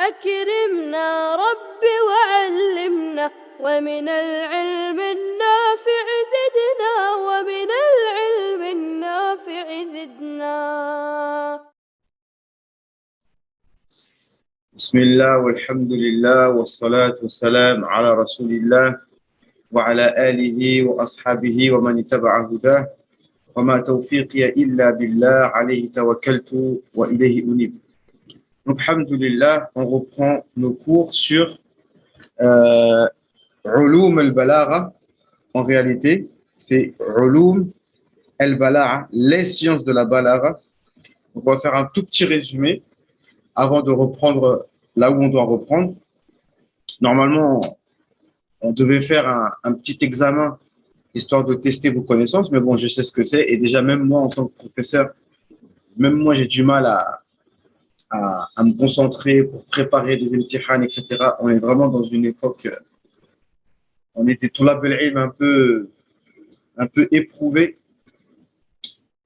أكرمنا ربي وعلمنا ومن العلم النافع زدنا ومن العلم النافع زدنا. بسم الله والحمد لله والصلاة والسلام على رسول الله وعلى آله وأصحابه ومن اتبع هداه وما توفيقي إلا بالله عليه توكلت وإليه أنيب. Donc, alhamdulillah, on reprend nos cours sur Ulum al-Balagha. En réalité, c'est Ulum al-Balagha, les sciences de la Balagha. Donc, on va faire un tout petit résumé avant de reprendre là où on doit reprendre. Normalement, on devait faire un petit examen histoire de tester vos connaissances, mais bon, je sais ce que c'est. Et déjà, même moi, en tant que professeur, même moi, j'ai du mal à me concentrer pour préparer des imtihans, etc. On est vraiment dans une époque, on était tout l'ilm un peu éprouvé.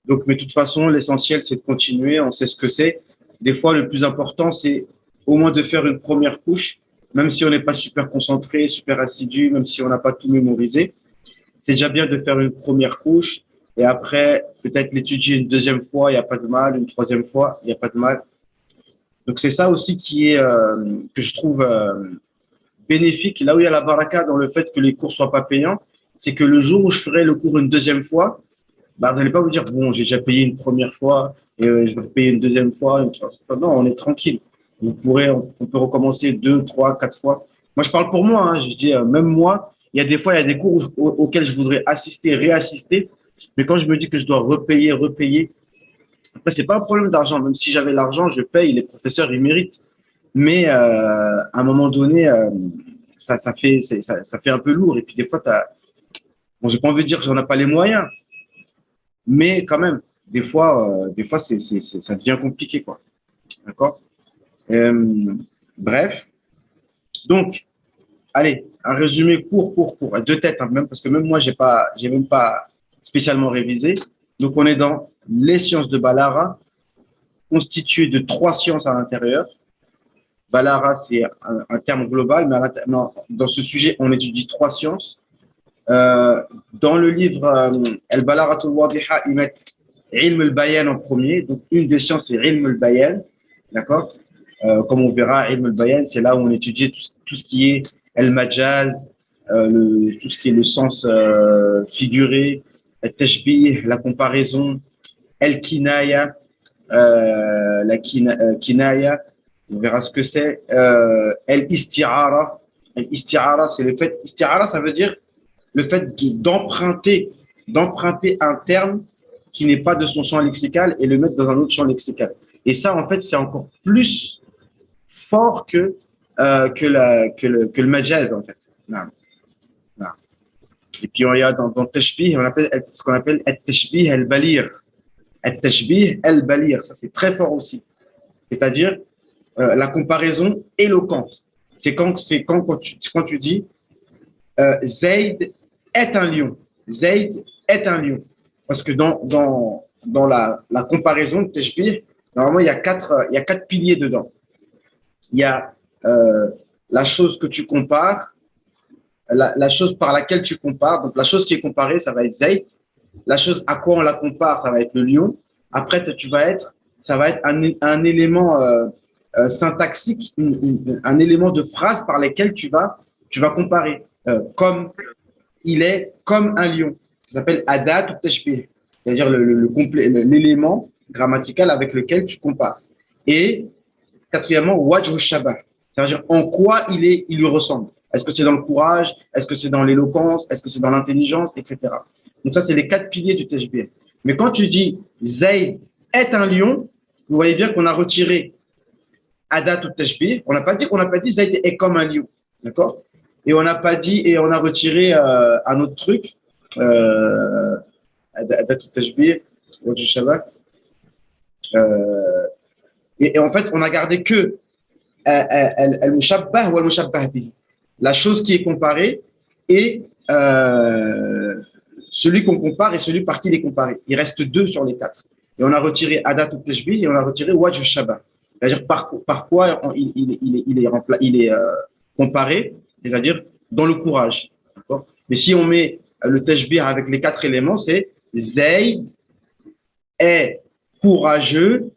Donc, mais de toute façon, l'essentiel, c'est de continuer. On sait ce que c'est. Des fois, le plus important, c'est au moins de faire une première couche, même si on n'est pas super concentré, super assidu, même si on n'a pas tout mémorisé. C'est déjà bien de faire une première couche et après, peut-être l'étudier une deuxième fois, il n'y a pas de mal, une troisième fois, il n'y a pas de mal. Donc, c'est ça aussi qui est, que je trouve bénéfique. Là où il y a la baraka dans le fait que les cours ne soient pas payants, c'est que le jour où je ferai le cours une deuxième fois, bah, vous n'allez pas vous dire, bon, j'ai déjà payé une première fois et je vais payer une deuxième fois. Non, on est tranquille. On peut recommencer 2, 3, 4 fois. Moi, je parle pour moi. Hein, je dis, même moi, il y a des fois, il y a des cours auxquels je voudrais assister, réassister. Mais quand je me dis que je dois repayer, après, c'est pas un problème d'argent. Même si j'avais l'argent, je paye. Les professeurs, ils méritent. Mais à un moment donné, ça fait un peu lourd. Et puis des fois, bon, j'ai pas envie de dire que j'en ai pas les moyens, mais quand même, des fois, ça devient compliqué, quoi. D'accord? Bref. Donc, allez, un résumé court, à deux têtes, hein, même parce que même moi, j'ai même pas spécialement révisé. Donc, on est dans les sciences de Balara, constituées de 3 sciences à l'intérieur. Balara, c'est un terme global, mais dans ce sujet, on étudie 3 sciences. Dans le livre Al-Balaghatul Wadiha, ils mettent Ilm al-Bayan en premier. Donc, une des sciences, c'est Ilm al-Bayan. D'accord? Comme on verra, Ilm al-Bayan, c'est là où on étudie tout ce qui est al-Majaz, tout ce qui est le sens figuré, al-Tashbih, la comparaison, al-Kinaya, Kinaya, on verra ce que c'est, al-Isti'ara. Al-Isti'ara, c'est le fait, Isti'ara, ça veut dire le fait d'emprunter un terme qui n'est pas de son champ lexical et le mettre dans un autre champ lexical. Et ça, en fait, c'est encore plus fort que le majaz, en fait. Non. Non. Et puis, il y a dans Tashbih, on appelle ce qu'on appelle Tashbih al-Balir. Tashbih al-Balir, ça, c'est très fort aussi. C'est-à-dire la comparaison éloquente. C'est quand tu dis Zayd est un lion. Zayd est un lion. Parce que dans la comparaison de Tashbih, normalement, il y a quatre piliers dedans. Il y a la chose que tu compares, la chose par laquelle tu compares. Donc, la chose qui est comparée, ça va être Zayd. La chose à quoi on la compare, ça va être le lion. Après, ça va être un élément syntaxique, un élément de phrase par lequel tu vas comparer. Comme il est comme un lion. Ça s'appelle adat ou tashbih, c'est-à-dire l'élément grammatical avec lequel tu compares. Et quatrièmement, wajh shabah, c'est-à-dire en quoi il lui ressemble. Est-ce que c'est dans le courage? Est-ce que c'est dans l'éloquence? Est-ce que c'est dans l'intelligence, etc. Donc ça, c'est les 4 piliers du tashbih. Mais quand tu dis Zayd est un lion, vous voyez bien qu'on a retiré adat ou tashbih. On n'a pas dit Zayd est comme un lion, d'accord? Et on n'a pas dit, et on a retiré un autre truc, adat ou tashbih, wajh shabah. Et en fait, on a gardé que al-mushabbah ou al-mushabbah bihi, la chose qui est comparée et celui qu'on compare et celui par qui il est comparé. Il reste 2 sur les 4. Et on a retiré adat ou tashbih et on a retiré wajh shabah. C'est-à-dire par quoi il est comparé, c'est-à-dire dans le courage. D'accord. Mais si on met le tashbih avec les 4 éléments, c'est Zayd est courageux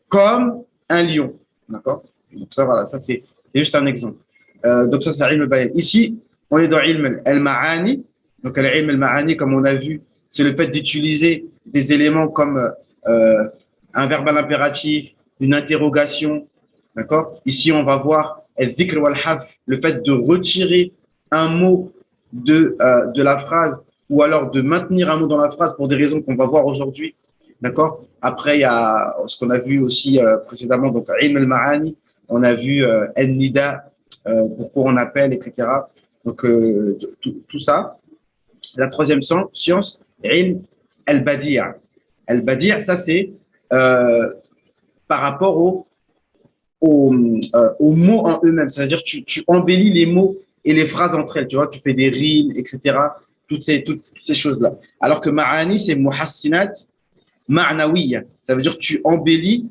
comme un lion. D'accord. Donc ça, voilà, ça c'est juste un exemple. Donc ça, c'est ilm al-bayan. Ici, on est dans ilm al-ma'ani. Donc l'ilm al-ma'ani, comme on a vu, c'est le fait d'utiliser des éléments comme un verbe à l'impératif, une interrogation. D'accord. Ici, on va voir al-dhikr wal-hazf, le fait de retirer un mot de la phrase ou alors de maintenir un mot dans la phrase pour des raisons qu'on va voir aujourd'hui. D'accord. Après, il y a ce qu'on a vu aussi précédemment, donc ilm al-ma'ani, on a vu al-nida, pourquoi on appelle, etc. Donc, tout ça. La troisième science, ilm al-badi'. Al-badi', ça c'est par rapport aux mots en eux-mêmes. C'est-à-dire tu embellis les mots et les phrases entre elles. Tu vois, tu fais des rimes, etc. Toutes ces choses-là. Alors que ma'ani, c'est muhassinat ma'nawiya. Ça veut dire que tu embellis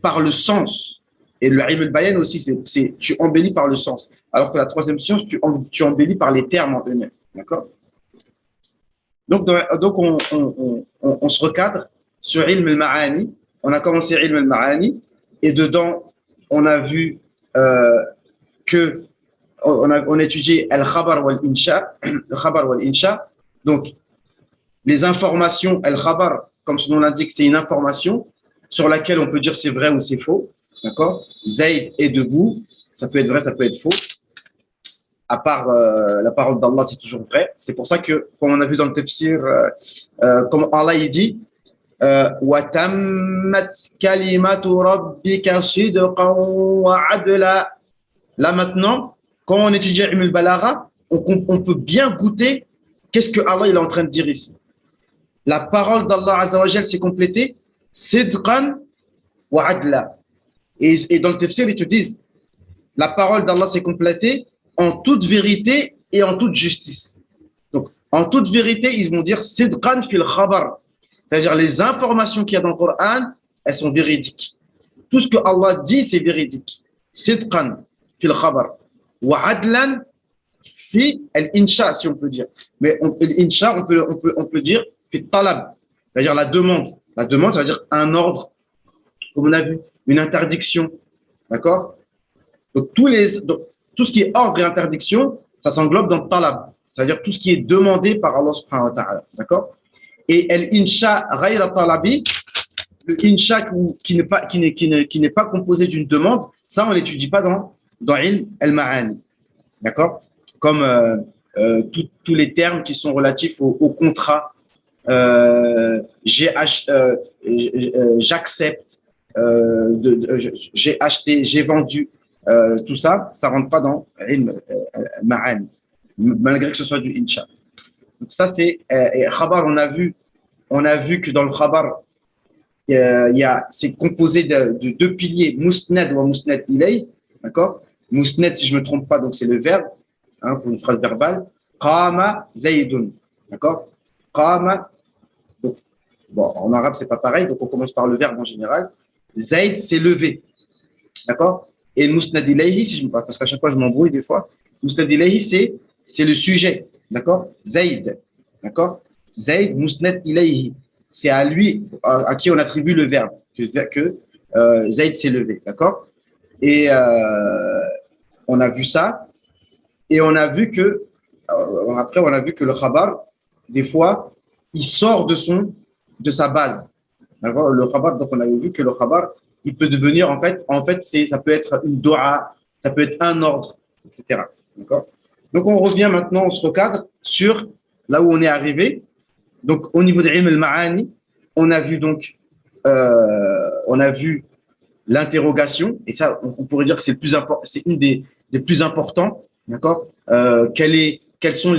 par le sens. Et le ilm al-bayan aussi, c'est tu embellis par le sens. Alors que la troisième science, tu embellis par les termes en eux-mêmes. D'accord. Donc on se recadre sur ilm al-ma'ani. On a commencé ilm al-ma'ani et dedans, on a vu que on a étudié al-khabar wal-insha. Al-khabar wal-insha. Donc, les informations, al-khabar, comme son nom l'indique, c'est une information sur laquelle on peut dire c'est vrai ou c'est faux. D'accord. Zayd est debout. Ça peut être vrai, ça peut être faux. À part la parole d'Allah, c'est toujours vrai. C'est pour ça que, comme on a vu dans le tafsir, comme Allah il dit, وَتَمَّتْ كَلِمَةُ رَبِّكَ صِدْقًا وَعَدْلًا. Là maintenant, quand on étudie Ilm al-Balagha, on peut bien goûter qu'est-ce que Allah il est en train de dire ici. La parole d'Allah Azza wa Jal s'est complétée, sidqan wa adla. Et dans le tafsir, ils te disent, la parole d'Allah s'est complétée en toute vérité et en toute justice. Donc, en toute vérité, ils vont dire sidqan fil khabar. C'est-à-dire les informations qu'il y a dans le Coran, elles sont véridiques. Tout ce que Allah dit, c'est véridique. Sidqan fil khabar. Wa adlan fi al-insha, si on peut dire. Mais l'insha, on peut dire fi talab, c'est-à-dire la demande. La demande, ça veut dire un ordre, comme on a vu, une interdiction. D'accord. Donc, tout ce qui est ordre et interdiction, ça s'englobe dans le talab, c'est-à-dire tout ce qui est demandé par Allah subhanahu wa ta'ala. D'accord. Et l'insha ghayra talabi, le insha qui n'est pas composé d'une demande, ça on l'étudie pas dans ilm al-ma'ani. D'accord. Comme tous les termes qui sont relatifs au contrat, j'accepte, j'ai acheté, j'ai vendu, tout ça, ça rentre pas dans ilm al-ma'ani, malgré que ce soit du insha. Donc ça c'est khabar. On a vu que dans le khabar, c'est composé de deux piliers, musnad ou musnad ilay. D'accord. Musnad, si je me trompe pas, donc c'est le verbe, hein, pour une phrase verbale. Qama zaydun. D'accord. Qama. Donc, bon, en arabe c'est pas pareil, donc on commence par le verbe en général. Zayd, c'est levé. D'accord. Et musnad ilayhi, parce qu'à chaque fois je m'embrouille des fois. Musnad ilayhi, c'est le sujet. D'accord. Zayd. D'accord. Zayd, musnad ilayhi. C'est à lui, à qui on attribue le verbe, que Zayd s'est levé. D'accord. Et on a vu ça. Et on a vu que, après, on a vu que le khabar, des fois, il sort de sa base. D'accord. Le khabar, donc on avait vu que le khabar, il peut devenir, en fait, ça peut être une do'a, ça peut être un ordre, etc. D'accord. Donc, on revient maintenant, on se recadre sur là où on est arrivé. Donc, au niveau de l'ilm al-ma'ani, on a vu donc, on a vu l'interrogation, et ça, on pourrait dire que c'est une des plus importants, d'accord. Quels sont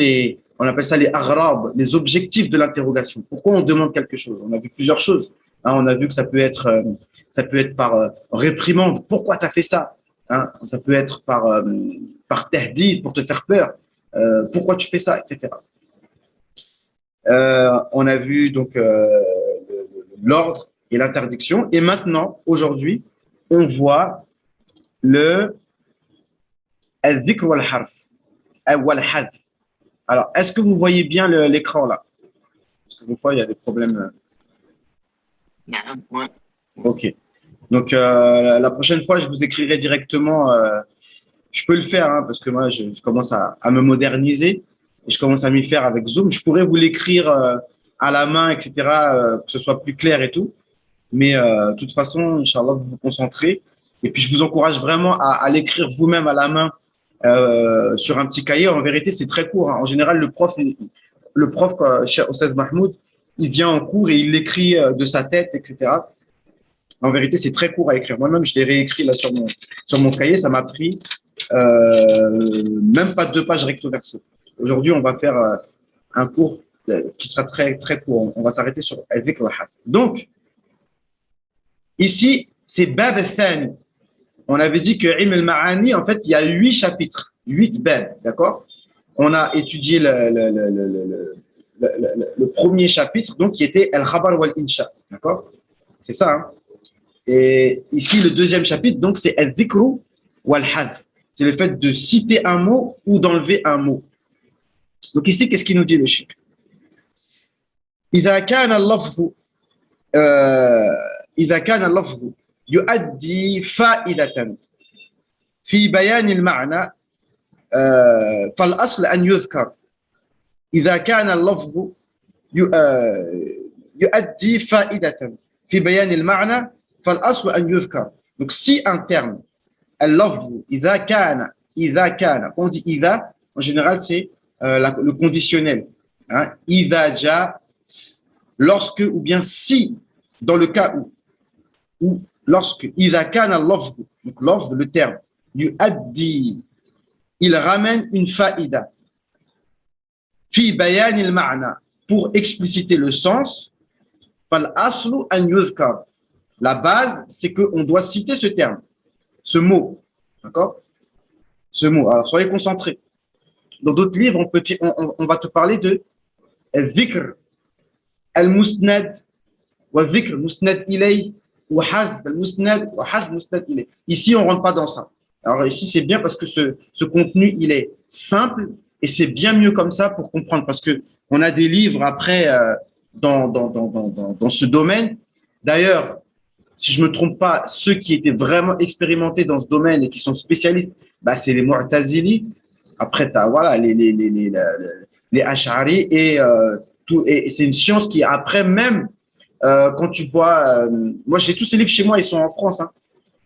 on appelle ça les aghrab, les objectifs de l'interrogation. Pourquoi on demande quelque chose? On a vu plusieurs choses. Hein, on a vu que ça peut être par réprimande. Pourquoi tu as fait ça? Hein, ça peut être par tahdid, pour te faire peur. Pourquoi tu fais ça, etc. On a vu donc l'ordre et l'interdiction. Et maintenant, aujourd'hui, on voit le al-dhikr wal-harf, wal-hazf. Alors, est-ce que vous voyez bien l'écran là? Parce que des fois, il y a des problèmes. Ouais. Ok. Donc, la prochaine fois, je vous écrirai directement. Je peux le faire hein, parce que moi, je commence à me moderniser et je commence à m'y faire avec Zoom. Je pourrais vous l'écrire à la main, etc., que ce soit plus clair et tout. Mais de toute façon, Inch'Allah, vous vous concentrez. Et puis, je vous encourage vraiment à l'écrire vous-même à la main sur un petit cahier. En vérité, c'est très court. Hein. En général, le prof chez Oustaz Mahmoud, il vient en cours et il l'écrit de sa tête, etc. En vérité, c'est très court à écrire. Moi-même, je l'ai réécrit là sur mon cahier. Ça m'a pris même pas 2 pages recto verso. Aujourd'hui, on va faire un cours qui sera très, très court. On va s'arrêter sur al-dhikr wal-hazf. Donc, ici, c'est Bab al-Thani. On avait dit que Ilm al-Ma'ani, en fait, il y a 8 chapitres, 8 bab, d'accord? On a étudié le premier chapitre, donc qui était Al-Khabar wal-Insha, d'accord? C'est ça, hein? Et ici, le deuxième chapitre, donc c'est Al-Dhikru wal-Hazf. C'est le fait de citer un mot ou d'enlever un mot. Donc ici, qu'est-ce qu'il nous dit le cheikh? إذا كان اللفظ يؤدي فائدة في بيان المعنى فالأصل أن يذكر إذا كان اللفظ يؤدي فائدة في بيان المعنى فالأصل أن يذكر. Donc si un terme اللفظ إذا كان on dit إذا en général c'est le conditionnel hein? إذا جاء lorsque ou bien si dans le cas où lorsque إذا كان اللفظ donc لفظ le terme يؤدي il ramène une faïda في بيان المعنى pour expliciter le sens فالأصل أن يذكر. La base c'est qu'on doit citer ce terme, ce mot, d'accord? Ce mot. Alors soyez concentrés. Dans d'autres livres on va te parler de الذكر المسند والذكر مسند إليه وحذف المسند وحذف مسند إليه. Ici on rentre pas dans ça. Alors ici c'est bien parce que ce contenu il est simple et c'est bien mieux comme ça pour comprendre parce que on a des livres après dans ce domaine. D'ailleurs, si je me trompe pas, ceux qui étaient vraiment expérimentés dans ce domaine et qui sont spécialistes, bah c'est les Mu'tazili. Après t'as voilà les Ash'ari et tout et c'est une science qui après même quand tu vois moi j'ai tous ces livres chez moi, ils sont en France hein.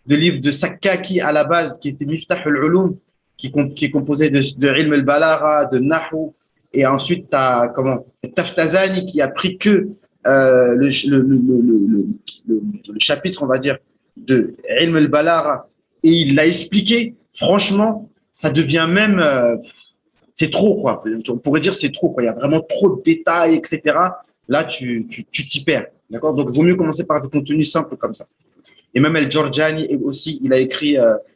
De livres de Sakkaki à la base, qui était Miftah al-Ulum, qui est composé de Ilm al-Balagha, de Nahu, et ensuite tu as Taftazani qui a pris que le chapitre, on va dire, de Ilm al-Balagha, et il l'a expliqué. Franchement, ça devient même, c'est trop quoi. On pourrait dire c'est trop quoi. Il y a vraiment trop de détails, etc. Là, tu t'y perds, d'accord. Donc, il vaut mieux commencer par des contenus simples comme ça. Et même El-Jorjani aussi, il a écrit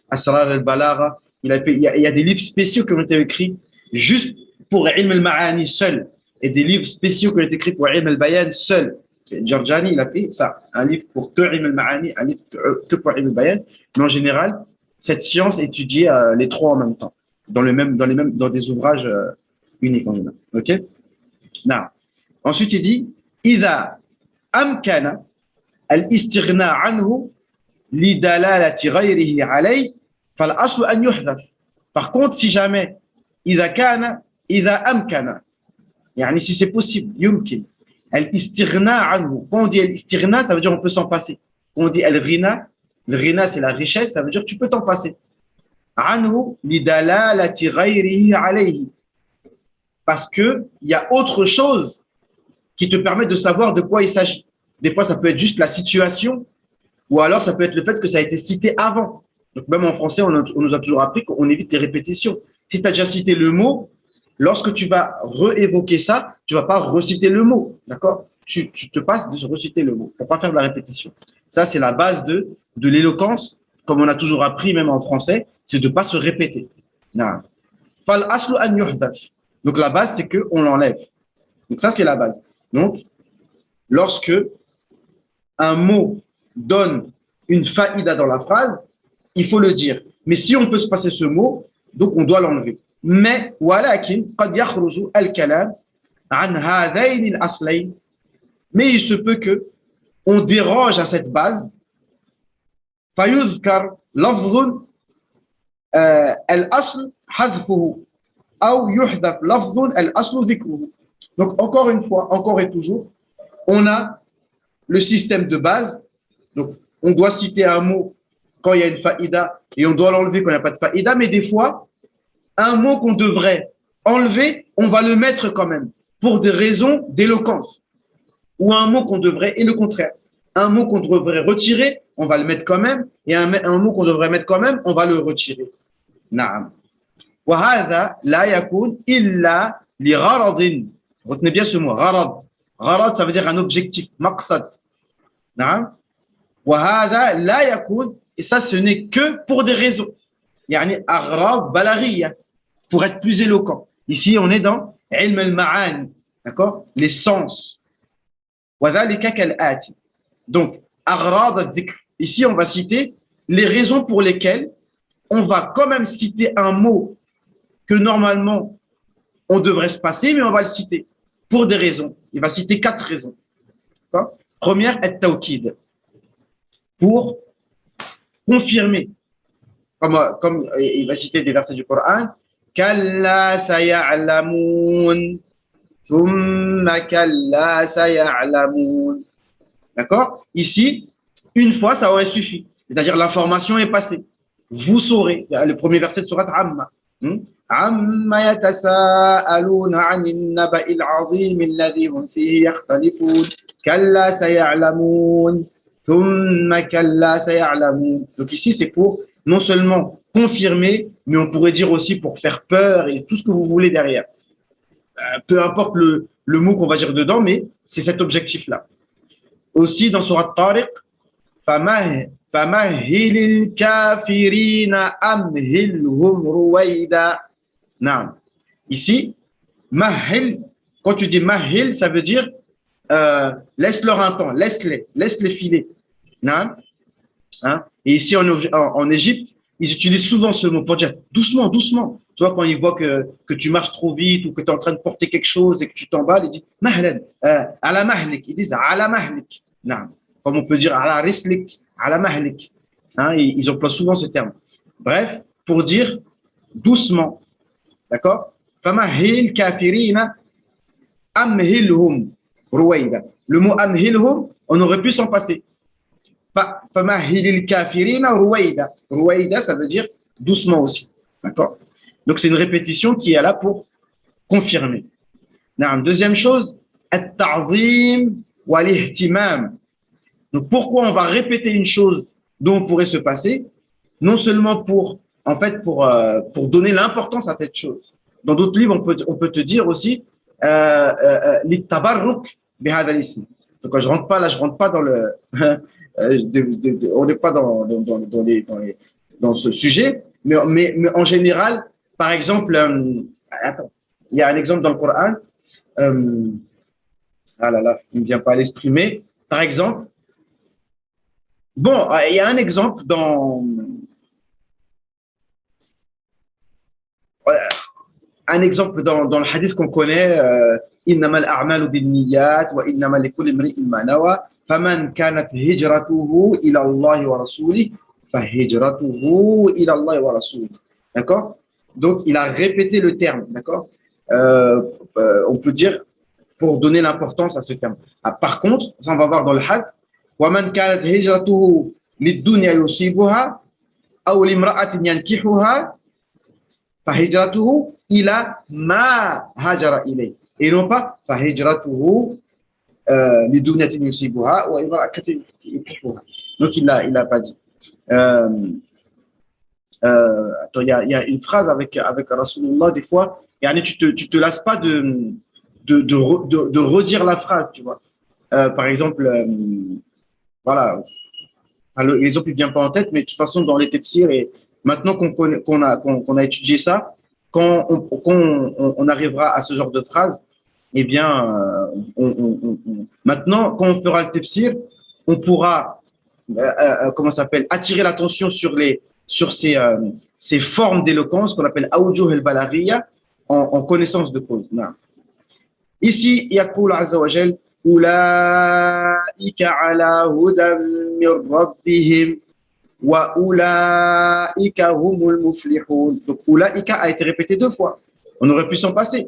Asrar al-Balagha. Il y a des livres spéciaux qui ont été écrits juste pour Ilm al-Ma'ani seul. Et des livres spéciaux qui ont été écrits pour Ilm al-Bayan seul. El-Jorjani, il a fait ça. Un livre pour que Ilm al-Ma'ani, un livre que pour Ilm al-Bayan. Mais en général, cette science étudie les trois en même temps. Dans des ouvrages uniques en général. OK? Non. Ensuite, il dit إذا أمكن الاستغناء عنه لدلالة غيره عليه فالأصل أن يحذف. Par contre, si jamais إذا أمكن يعني si c'est possible يمكن الاستغناء عنه. Quand on dit الاستغناء, ça veut dire on peut s'en passer. Quand on dit الغنى, le ghina c'est la richesse, ça veut dire que tu peux t'en passer. عنه لدلالة غيره عليه. Parce que il y a autre chose qui te permet de savoir de quoi il s'agit. Des fois, ça peut être juste la situation, ou alors ça peut être le fait que ça a été cité avant. Donc, même en français, on nous a toujours appris qu'on évite les répétitions. Si tu as déjà cité le mot, lorsque tu vas réévoquer ça, tu ne vas pas reciter le mot. D'accord? Tu te passes de reciter le mot pour ne pas faire de la répétition. Ça, c'est la base de l'éloquence, comme on a toujours appris, même en français, c'est de ne pas se répéter. Non. Donc, la base, c'est qu'on l'enlève. Donc, ça, c'est la base. Donc, lorsque un mot donne une faïda dans la phrase, il faut le dire. Mais si on peut se passer ce mot, donc on doit l'enlever. Mais ولكن قد يخرج الكلام عن هذين الأصلين. Mais il se peut que on déroge à cette base. فيذكر لفظ الأصل حذفه أو يحذف لفظ الأصل ذكره. Donc encore une fois, encore et toujours, on a le système de base. Donc on doit citer un mot quand il y a une faïda et on doit l'enlever quand il n'y a pas de faïda. Mais des fois, un mot qu'on devrait enlever, on va le mettre quand même pour des raisons d'éloquence. Ou un mot qu'on devrait, et le contraire. Un mot qu'on devrait retirer, on va le mettre quand même. Et un mot qu'on devrait mettre quand même, on va le retirer. Naam. وهذا لا يكون إلا لغرض. Retenez bien ce mot, غرض. غرض, ça veut dire un objectif, مقصد. نعم. وهذا لا يكون, et ça ce n'est que pour des raisons. يعني أغراض بلاغية, pour être plus éloquent. Ici on est dans علم المعاني, d'accord, les sens. وذلك كالآتي. Donc أغراض الذكر. Ici on va citer les raisons pour lesquelles on va quand même citer un mot que normalement on devrait se passer, mais on va le citer pour des raisons. Il va citer 4 raisons. D'accord? Première, at-tawkid, pour confirmer, comme il va citer des versets du Coran, Kalla saya'lamun, thumma kalla saya'lamun. D'accord? Ici, une fois, ça aurait suffi. C'est-à-dire l'information est passée. Vous saurez. Le premier verset de Surat Amma. عما يتساءلون عن النبأ العظيم الذي هم فيه يختلفون كلا سيعلمون ثم كلا سيعلمون. Donc ici c'est pour non seulement confirmer, mais on pourrait dire aussi pour faire peur et tout ce que vous voulez derrière. Peu importe le mot qu'on va dire dedans, mais c'est cet objectif-là. Aussi dans Surat Tariq, فمهل الكافرين أمهلهم رويدا. Non. Ici, mahil, quand tu dis mahil, ça veut dire laisse-leur un temps, laisse-les filer. Non. Hein? Et ici en Égypte, ils utilisent souvent ce mot pour dire doucement, doucement. Tu vois, quand ils voient que tu marches trop vite ou que tu es en train de porter quelque chose et que tu t'emballes, ils disent mahlan, ala mahlik. Ils disent ala mahlik. Non. Comme on peut dire ala rislik, ala mahlik. Hein? Ils emploient souvent ce terme. Bref, pour dire doucement. D'accord? Famahil kafirina amhilhum ruwaida. Le mot amhilhum, on aurait pu s'en passer. Famahilil kafirina ruwaida. Ruwaida, ça veut dire doucement aussi. D'accord? Donc, c'est une répétition qui est là pour confirmer. Deuxième chose, at-ta'zim wa l'ihtimam. Donc, pourquoi on va répéter une chose dont on pourrait se passer? Non seulement pour donner l'importance à cette chose. Dans d'autres livres, on peut te dire aussi l'itabarruk bihadha l'ism. Donc je rentre pas dans le on n'est pas dans ce sujet, mais en général, par exemple, attends, il y a un exemple dans le Coran. Ah là là, il ne me vient pas à l'esprit, mais par exemple, bon, il y a un exemple dans le hadith qu'on connaît, innamal a'malu binniyat wa innamal likulli imri'in ma nawa faman kanat hijratuhu ila Allah wa rasulihi fa hijratuhu ila Allah wa rasulihi. D'accord? Donc il a répété le terme, d'accord? On peut dire pour donner l'importance à ce terme. Ah, par contre, ça on va voir dans le hadith, wa man kanat hijratuhu lid-dunya yusibuha aw limra'atin yankihuha فهجرته إلى ما هاجر إليه et non pas فهجرته لدنيا يصيبها وامرأة ينكحها. Donc il a pas dit. Attends, il y a une phrase avec Rasulullah des fois, tu te lasses pas de redire la phrase, tu vois. Par exemple, voilà, l'exemple ne vient pas en tête, mais de toute façon dans les tafsirs et maintenant qu'on a étudié ça, quand on arrivera à ce genre de phrase, eh bien, maintenant, quand on fera le tafsir, on pourra comment ça s'appelle, attirer l'attention sur ces formes d'éloquence qu'on appelle awjuh al-balaghiya en connaissance de cause. Non. Ici, يقول عز وجل أولئك على هدى من ربهم وأولئك هم المفلحون. Donc, أولئك a été répété 2 fois. On aurait pu s'en passer.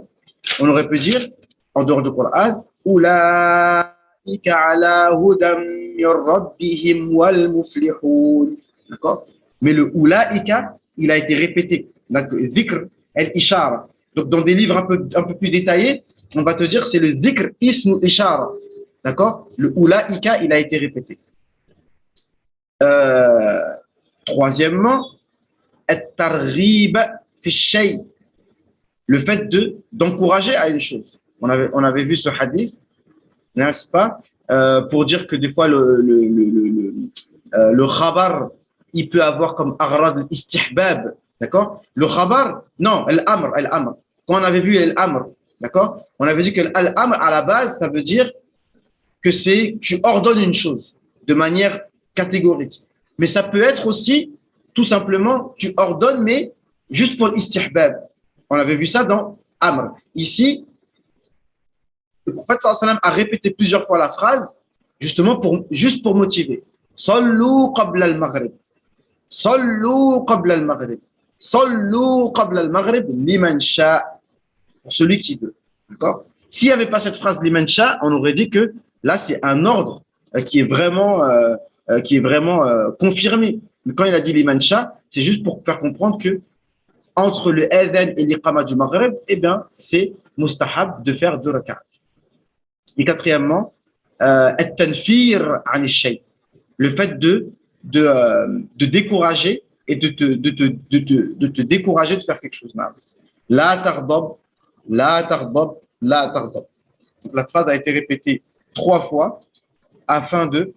On aurait pu dire, en dehors du Coran, أولئك على هدى من ربهم والمفلحون. D'accord? Mais le أولئك, il a été répété. Donc, dhikr, al-ishara. Donc, dans des livres un peu plus détaillés, on va te dire c'est le dhikr ism ishara. D'accord? Le ulaika, il a été répété. Troisièmement, at-targhib fi shay. Le fait d'encourager à une chose. On avait vu ce hadith, n'est-ce pas? Pour dire que des fois le khabar, il peut avoir comme aghrad al-istihbab. D'accord? Le khabar, non, al-amr. Quand on avait vu al-amr, d'accord? On avait dit que l'amr à la base, ça veut dire que tu ordonnes une chose de manière catégorique. Mais ça peut être aussi, tout simplement, tu ordonnes, mais juste pour l'istihbab. On avait vu ça dans amr. Ici, le prophète sallallahu alayhi wa sallam a répété plusieurs fois la phrase, justement juste pour motiver. Sallu qabla al-maghrib. Sallu qabla al-maghrib. Sallu qabla al-maghrib liman sha'. Pour celui qui veut. D'accord? S'il n'y avait pas cette phrase liman sha', on aurait dit que là, c'est un ordre qui est vraiment confirmé. Mais quand il a dit liman sha', c'est juste pour faire comprendre que entre le adhan et l'iqama du maghrib, eh bien, c'est mustahab de faire 2 rak'at. Et quatrièmement, at-tanfir an ash-shay. Le fait de décourager et de te décourager de faire quelque chose. La taghdab. La taghdab, la taghdab. La phrase a été répétée 3 fois afin de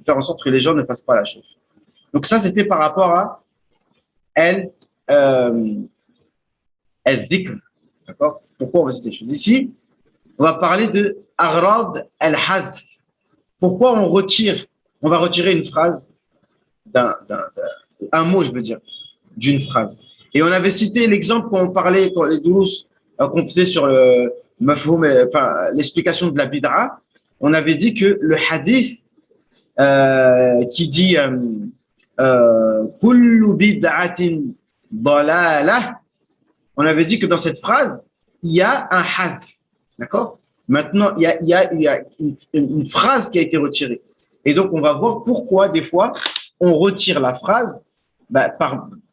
faire en sorte que les gens ne fassent pas la chose. Donc ça, c'était par rapport à al-dhikr. D'accord? Pourquoi on va citer les choses? Ici, on va parler de aghrad al-hazf. Pourquoi on va retirer une phrase un mot, je veux dire, d'une phrase. Et on avait cité l'exemple quand on parlait, quand les doulos qu'on faisait sur le mafhoum, enfin, l'explication de la bid'a, on avait dit que le hadith qui dit kullu bid'atin dalalah, on avait dit que dans cette phrase, il y a un hadith. D'accord? Maintenant, il y a une phrase qui a été retirée. Et donc, on va voir pourquoi, des fois, on retire la phrase.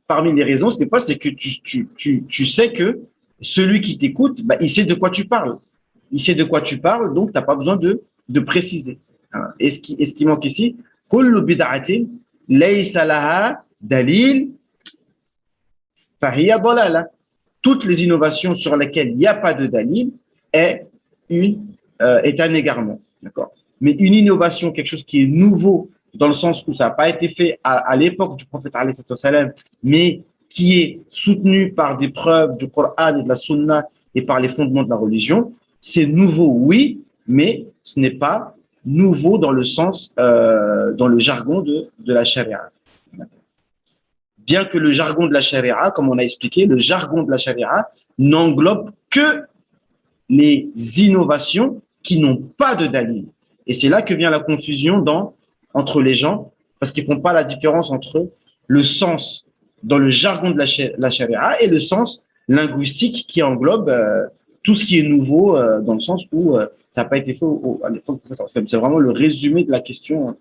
Parmi les raisons, des fois, c'est que tu sais que celui qui t'écoute, il sait de quoi tu parles. Il sait de quoi tu parles, donc tu n'as pas besoin de préciser. Et ce qui manque ici, kullu bid'atin laysa laha dalil fahiya dalala. Toutes les innovations sur lesquelles il n'y a pas de dalil est un égarement. D'accord? Mais une innovation, quelque chose qui est nouveau, dans le sens où ça n'a pas été fait à l'époque du prophète, mais qui est soutenu par des preuves du Coran et de la Sunna et par les fondements de la religion, c'est nouveau, oui, mais ce n'est pas nouveau dans le sens, dans le jargon de la charia. Bien que le jargon de la charia, comme on a expliqué, le jargon de la charia n'englobe que les innovations qui n'ont pas de dalil. Et c'est là que vient la confusion entre les gens, parce qu'ils ne font pas la différence entre le sens dans le jargon de la charia et le sens linguistique qui englobe tout ce qui est nouveau dans le sens où ça n'a pas été fait à l'époque. C'est vraiment le résumé de la question,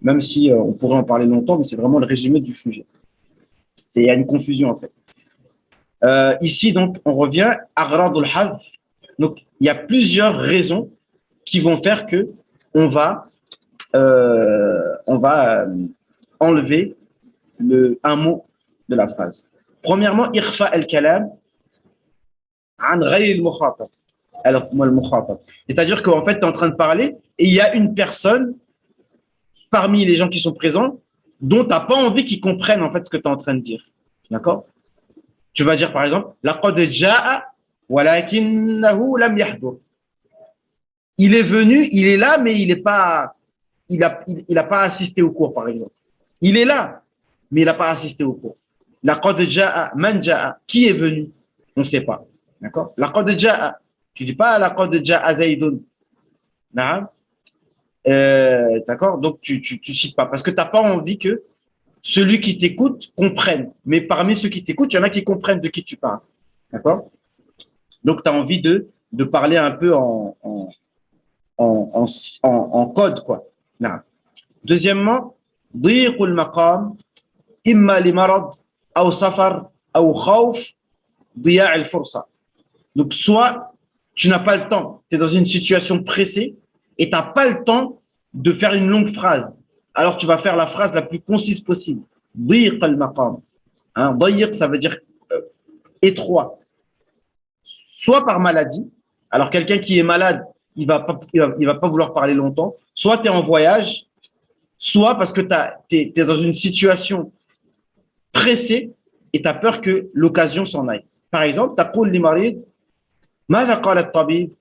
même si on pourrait en parler longtemps, mais c'est vraiment le résumé du sujet. Il y a une confusion en fait. Ici, donc, on revient à Agradul Hazf. Donc, il y a plusieurs raisons qui vont faire que on va enlever un mot de la phrase. Premièrement, ikhfa al-kalam an ghayr al-mukhatab. C'est-à-dire qu'en fait, tu es en train de parler et il y a une personne parmi les gens qui sont présents dont tu n'as pas envie qu'ils comprennent en fait ce que tu es en train de dire. D'accord? Tu vas dire par exemple, laqad jaa walakinnahu lam yahdur. il est venu, il est là, mais il a pas assisté au cours, par exemple. Il est là, mais il n'a pas assisté au cours. Laqad ja'a man ja'a. Qui est venu? On ne sait pas. D'accord? Laqad ja'a. Tu ne dis pas laqad ja'a Zaydun. D'accord? Donc, tu cites pas. Parce que tu n'as pas envie que celui qui t'écoute comprenne. Mais parmi ceux qui t'écoutent, il y en a qui comprennent de qui tu parles. D'accord? Donc, tu as envie de parler un peu en code, quoi. Non. Deuxièmement, ضيق المقام إما لمرض أو سفر أو خوف ضياع الفرصة. Donc, soit tu n'as pas le temps, tu es dans une situation pressée et tu n'as pas le temps de faire une longue phrase. Alors, tu vas faire la phrase la plus concise possible. ضيق المقام. Hein, ضيق, ça veut dire étroit. Soit par maladie. Alors, quelqu'un qui est malade, il va pas vouloir parler longtemps. Soit tu es en voyage, soit parce que tu es dans une situation pressée et tu as peur que l'occasion s'en aille. Par exemple, تقول لمريض ماذا قال الطبيب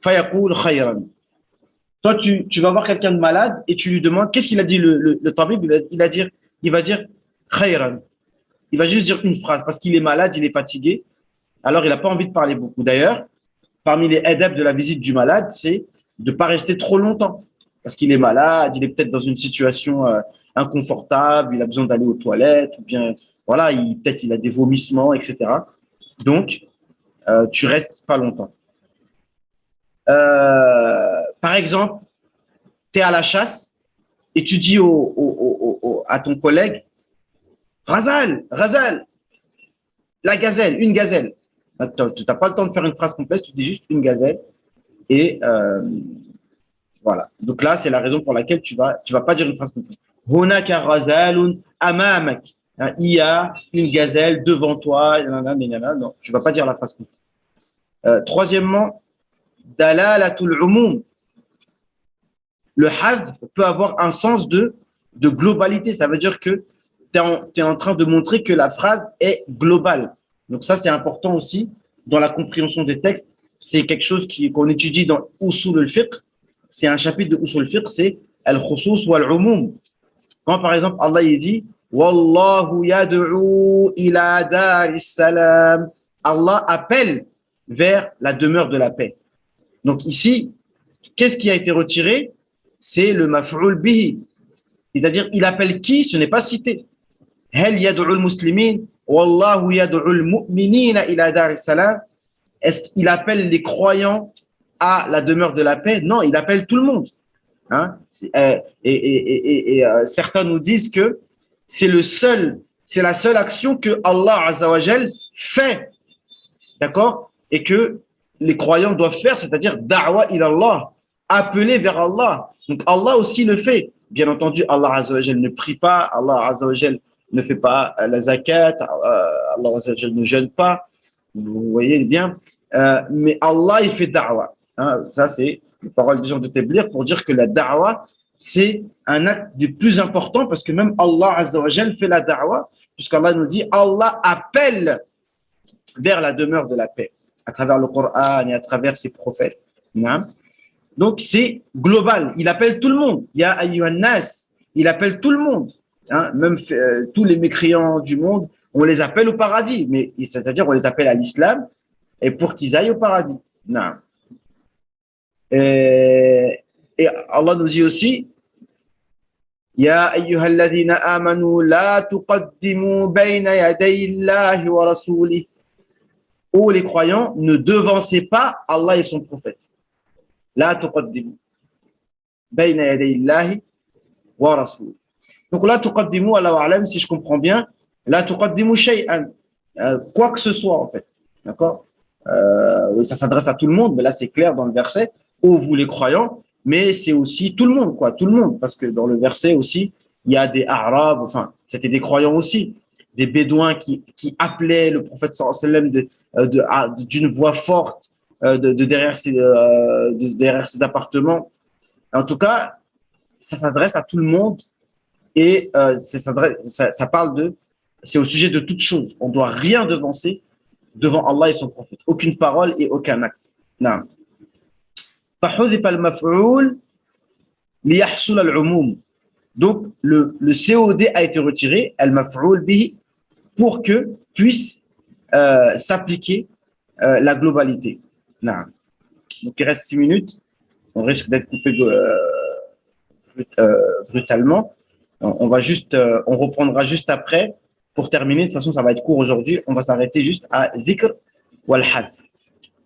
فيقول خيرا. Toi, tu vas voir quelqu'un de malade et tu lui demandes qu'est-ce qu'il a dit le tabib. Il va dire khayran. Il va juste dire une phrase parce qu'il est malade, il est fatigué. Alors, il n'a pas envie de parler beaucoup. D'ailleurs, parmi les adab de la visite du malade, c'est de ne pas rester trop longtemps. Parce qu'il est malade, il est peut-être dans une situation inconfortable, il a besoin d'aller aux toilettes, ou bien, voilà, peut-être il a des vomissements, etc. Donc, tu restes pas longtemps. Par exemple, tu es à la chasse et tu dis à ton collègue, Razal, la gazelle, une gazelle. Tu n'as pas le temps de faire une phrase complète, tu dis juste une gazelle. Et voilà. Donc là, c'est la raison pour laquelle tu vas pas dire une phrase complète. Hunaka razalun amamak. Il y a une gazelle devant toi. Non, tu vas pas dire la phrase complète. Troisièmement, dalalatul umum. Le hadf peut avoir un sens de globalité. Ça veut dire que tu es en train de montrer que la phrase est globale. Donc ça, c'est important aussi dans la compréhension des textes. C'est quelque chose qu'on étudie dans Usul al-Fiqh. C'est un chapitre de Usul al-Fiqh, c'est Al-Khusus wal-Umum. Quand par exemple Allah il dit Wallahu yad'u ila daris salam. Allah appelle vers la demeure de la paix. Donc ici, qu'est-ce qui a été retiré? C'est le maf'ul bihi. C'est-à-dire, il appelle qui? Ce n'est pas cité. Hal yad'u al-muslimin Wallahu yad'u al-mu'minina ila daris salam. Est-ce qu'il appelle les croyants à la demeure de la paix? Non, il appelle tout le monde. Hein? Certains nous disent que c'est la seule action que Allah Azza wa Jal fait, d'accord? Et que les croyants doivent faire, c'est-à-dire da'wa ila Allah, appeler vers Allah. Donc Allah aussi le fait. Bien entendu, Allah Azza wa Jal ne prie pas, Allah Azza wa Jal ne fait pas la zakat, Allah Azza wa Jal ne jeûne pas. Vous voyez bien, mais Allah il fait da'wa. Hein, ça c'est les paroles des gens de Tabligh pour dire que la da'wa c'est un acte du plus important parce que même Allah Azza wa Jal fait la da'wa puisqu'Allah nous dit Allah appelle vers la demeure de la paix à travers le Coran et à travers ses prophètes. Hein. Donc c'est global, il appelle tout le monde. Ya ayyuhan nas, il appelle tout le monde. Hein, même tous les mécréants du monde, on les appelle au paradis, mais c'est-à-dire on les appelle à l'islam et pour qu'ils aillent au paradis. Non. Et Allah nous dit aussi Ya ayyuhalladhina amanu la tuqaddimu bayna yaday Allahi wa rasulih. Ô les croyants, ne devancez pas Allah et son prophète. La tuqaddimu bayna yaday Allahi wa rasulih. Donc la tuqaddimu, Allahu a'lam, si je comprends bien, la tuqaddimu shay'an, quoi que ce soit en fait, d'accord. Ça s'adresse à tout le monde, mais là c'est clair dans le verset, ô vous les croyants, mais c'est aussi tout le monde, quoi, tout le monde, parce que dans le verset aussi, il y a des Arabes, enfin, c'était des croyants aussi, des Bédouins qui appelaient le prophète sallallahu alayhi wa sallam d'une voix forte derrière ses appartements. En tout cas, ça s'adresse à tout le monde. Et ça parle c'est au sujet de toute chose. On ne doit rien devancer devant Allah et son prophète. Aucune parole et aucun acte. Non. فحذف المفعول ليحصل العموم. Donc, le COD a été retiré, al-maf'oul bihi, pour que puisse s'appliquer la globalité. Non. Donc, il reste 6 minutes. On risque d'être coupé brutalement. On va juste, on reprendra juste après pour terminer. De toute façon, ça va être court aujourd'hui. On va s'arrêter juste à dhikr wal hadf.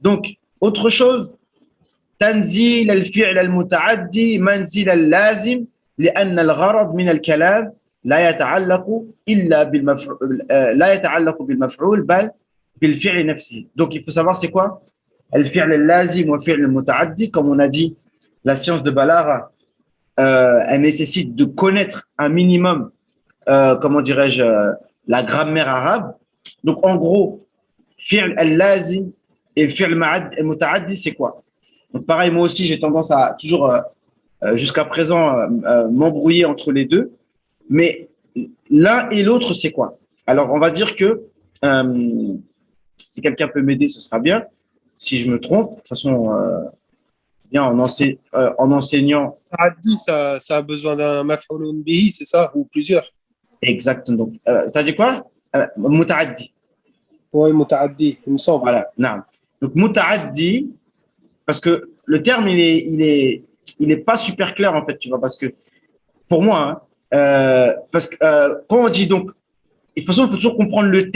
Donc, autre chose, تنزيل الفعل المتعدي منزل اللازم لأن الغرض من الكلام لا يتعلق إلا بالمفعول لا يتعلق بالمفعول بل بالفعل نفسه. Donc il faut savoir c'est quoi الفعل اللازم والفعل المتعدي. Comme on a dit, la science de Balagha elle nécessite de connaître un minimum comment dirais-je la grammaire arabe. Donc en gros, fi'l al-lazim et fi'l al-muta'addi c'est quoi? Donc pareil, moi aussi j'ai tendance à toujours jusqu'à présent m'embrouiller entre les deux, mais l'un et l'autre c'est quoi? Alors on va dire que si quelqu'un peut m'aider ce sera bien, si je me trompe, de toute façon bien en enseignant. Addi, ça a besoin d'un maf'oulun bihi, c'est ça, ou plusieurs? Exactement. Donc t'as dit quoi? Muta'addi. Oui, muta'addi, il me semble. Voilà, non. Donc muta'addi, parce que le terme il est pas super clair en fait, tu vois, parce que pour moi, hein, parce que quand on dit donc, de toute façon il faut toujours comprendre le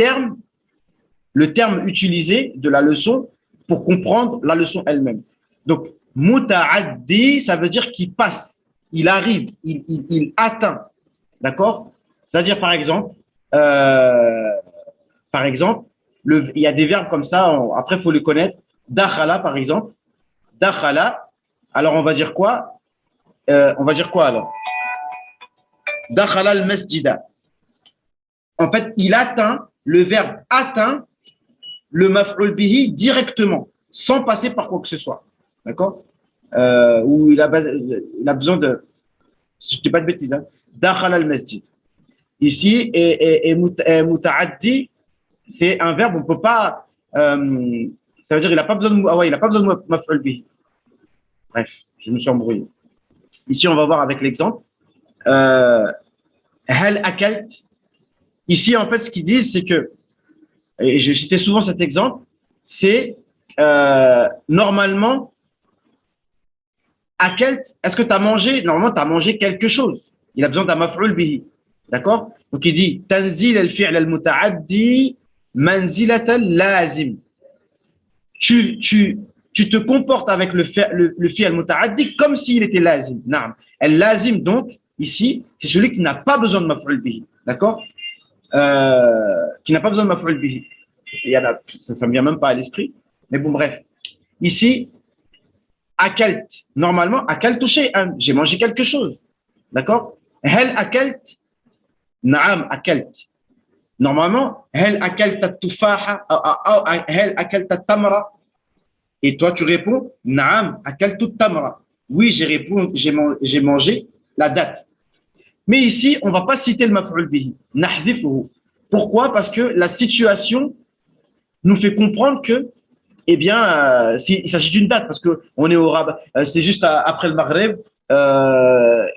terme utilisé de la leçon pour comprendre la leçon elle-même. Donc muta'addi, ça veut dire qu'il passe, il arrive, il atteint, d'accord? C'est-à-dire par exemple, il y a des verbes comme ça, après il faut les connaître. Dakhala par exemple. Dakhala, alors on va dire quoi? Alors? Dakhala al-masjida. En fait, il atteint, le verbe atteint le maf'ul bihi directement, sans passer par quoi que ce soit. D'accord? Où il a besoin de, si je ne dis pas de bêtises, hein, Dakhala al-masjid. Ici, et muta'addi, c'est un verbe, on ne peut pas, ça veut dire qu'il n'a pas besoin de, il n'a pas besoin de maf'ul bihi. Bref, je me suis embrouillé. Ici, on va voir avec l'exemple. Hal akalt. Ici, en fait, ce qu'ils disent, c'est que, et je citais souvent cet exemple, c'est normalement, akalt, est-ce que tu as mangé? Normalement, tu as mangé quelque chose. Il a besoin d'un maf'ul bihi. D'accord? Donc, il dit tanzil al-fi'l al-muta'addi manzilat al-lazim. Tu te comportes avec le fi'l muta'addi comme s'il était lazim. Naam. Al-lazim, donc, ici, c'est celui qui n'a pas besoin de maf'ul bihi. D'accord? Qui n'a pas besoin de maf'ul bihi. Ça ne me vient même pas à l'esprit. Mais bon, bref. Ici, akalt. Normalement, akaltu shay'an. J'ai mangé quelque chose. D'accord? Hel akalt. Naam, akalt. Normalement, hel akalt at-tufaha. Hel akalt at-tamra. Et toi, tu réponds, Naam, akaltu tamra. Oui, j'ai mangé la date. Mais ici, on ne va pas citer le maf'ul bihi. Nahdhifuhu. Pourquoi? Parce que la situation nous fait comprendre que, eh bien, il s'agit d'une date, parce qu'on est au Rabat, c'est juste après le Maghreb,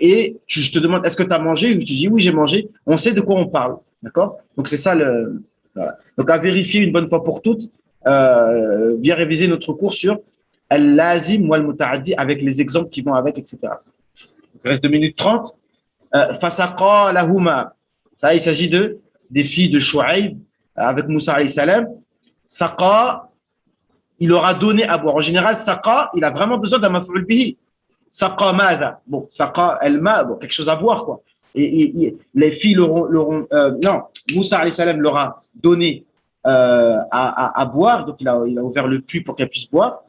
et je te demande, est-ce que tu as mangé? Tu dis, oui, j'ai mangé. On sait de quoi on parle. D'accord? Donc, c'est ça le. Voilà. Donc, à vérifier une bonne fois pour toutes. Bien réviser notre cours sur al-lazim ou al-muta'addi avec les exemples qui vont avec, etc. Il reste 2 minutes 30. Fasaqa lahuma. Ça, il s'agit des filles de Shu'aib avec Moussa alayhi salam. Saqa, il aura donné à boire. En général, saqa, il a vraiment besoin d'un maf'ul bihi. Saqa madha. Bon, saqa al-ma, bon, quelque chose à boire, quoi. Et les filles l'auront non, Moussa alayhi salam leur a donné à boire, donc il a ouvert le puits pour qu'elle puisse boire.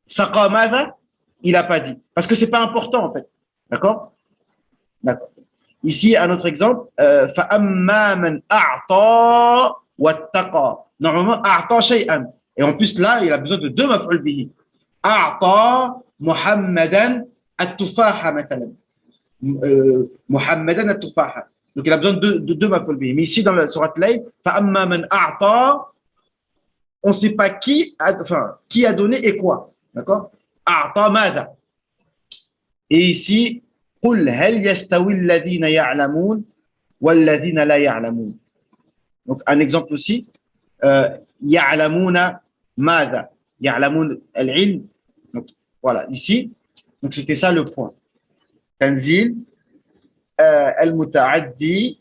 Saqa madha, il n'a pas dit. Parce que ce n'est pas important, en fait. D'accord? D'accord. Ici, un autre exemple. Fa'amma man a'ta wattaqa. Normalement, a'ta shay'an. Et en plus, là, il a besoin de 2 maf'ul bihi. A'ta Muhammadan at-tufaha, mathalan. Muhammadan at-tufaha. Donc, il a besoin de 2 maf'ul bihi. Mais ici, dans la sourate Layl, fa'amma man a'ta, on ne sait pas qui a donné et quoi. D'accord? أعطى ماذا. Et ici, قل هل يستوي الذين يعلمون والذين لا يعلمون. Donc, un exemple aussi, يعلمون ماذا. يعلمون العلم. Donc, voilà, ici, donc c'était ça le point. تنزيل المتعدي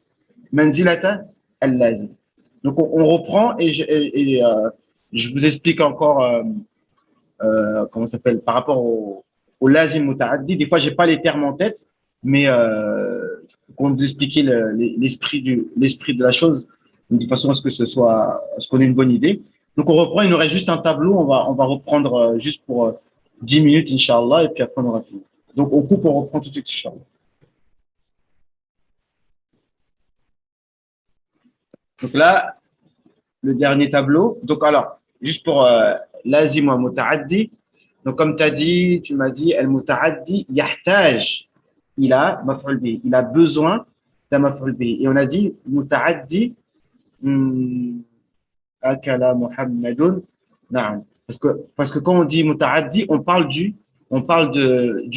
منزلة اللازم. Donc, on reprend et je vous explique encore comment ça s'appelle par rapport au lazim muta'addi. Des fois, j'ai pas les termes en tête, mais pour vous expliquer l'esprit de la chose, de façon à ce que ce qu'on ait une bonne idée. Donc, on reprend. Il nous reste juste un tableau. On va reprendre juste pour 10 minutes, Inch'Allah, et puis après, on aura fini. Donc, on coupe, on reprend tout de suite, Inch'Allah. Donc là, le dernier tableau. Donc, alors, juste pour lazim wa muta'addi. Donc, comme tu m'as dit, al-muta'addi yahtaj. Il a maf'ul bihi. Il a besoin d'un maf'ul bihi. Et on a dit, muta'addi akala Muhammadun. Na'am. Parce que quand on dit muta'addi, on parle du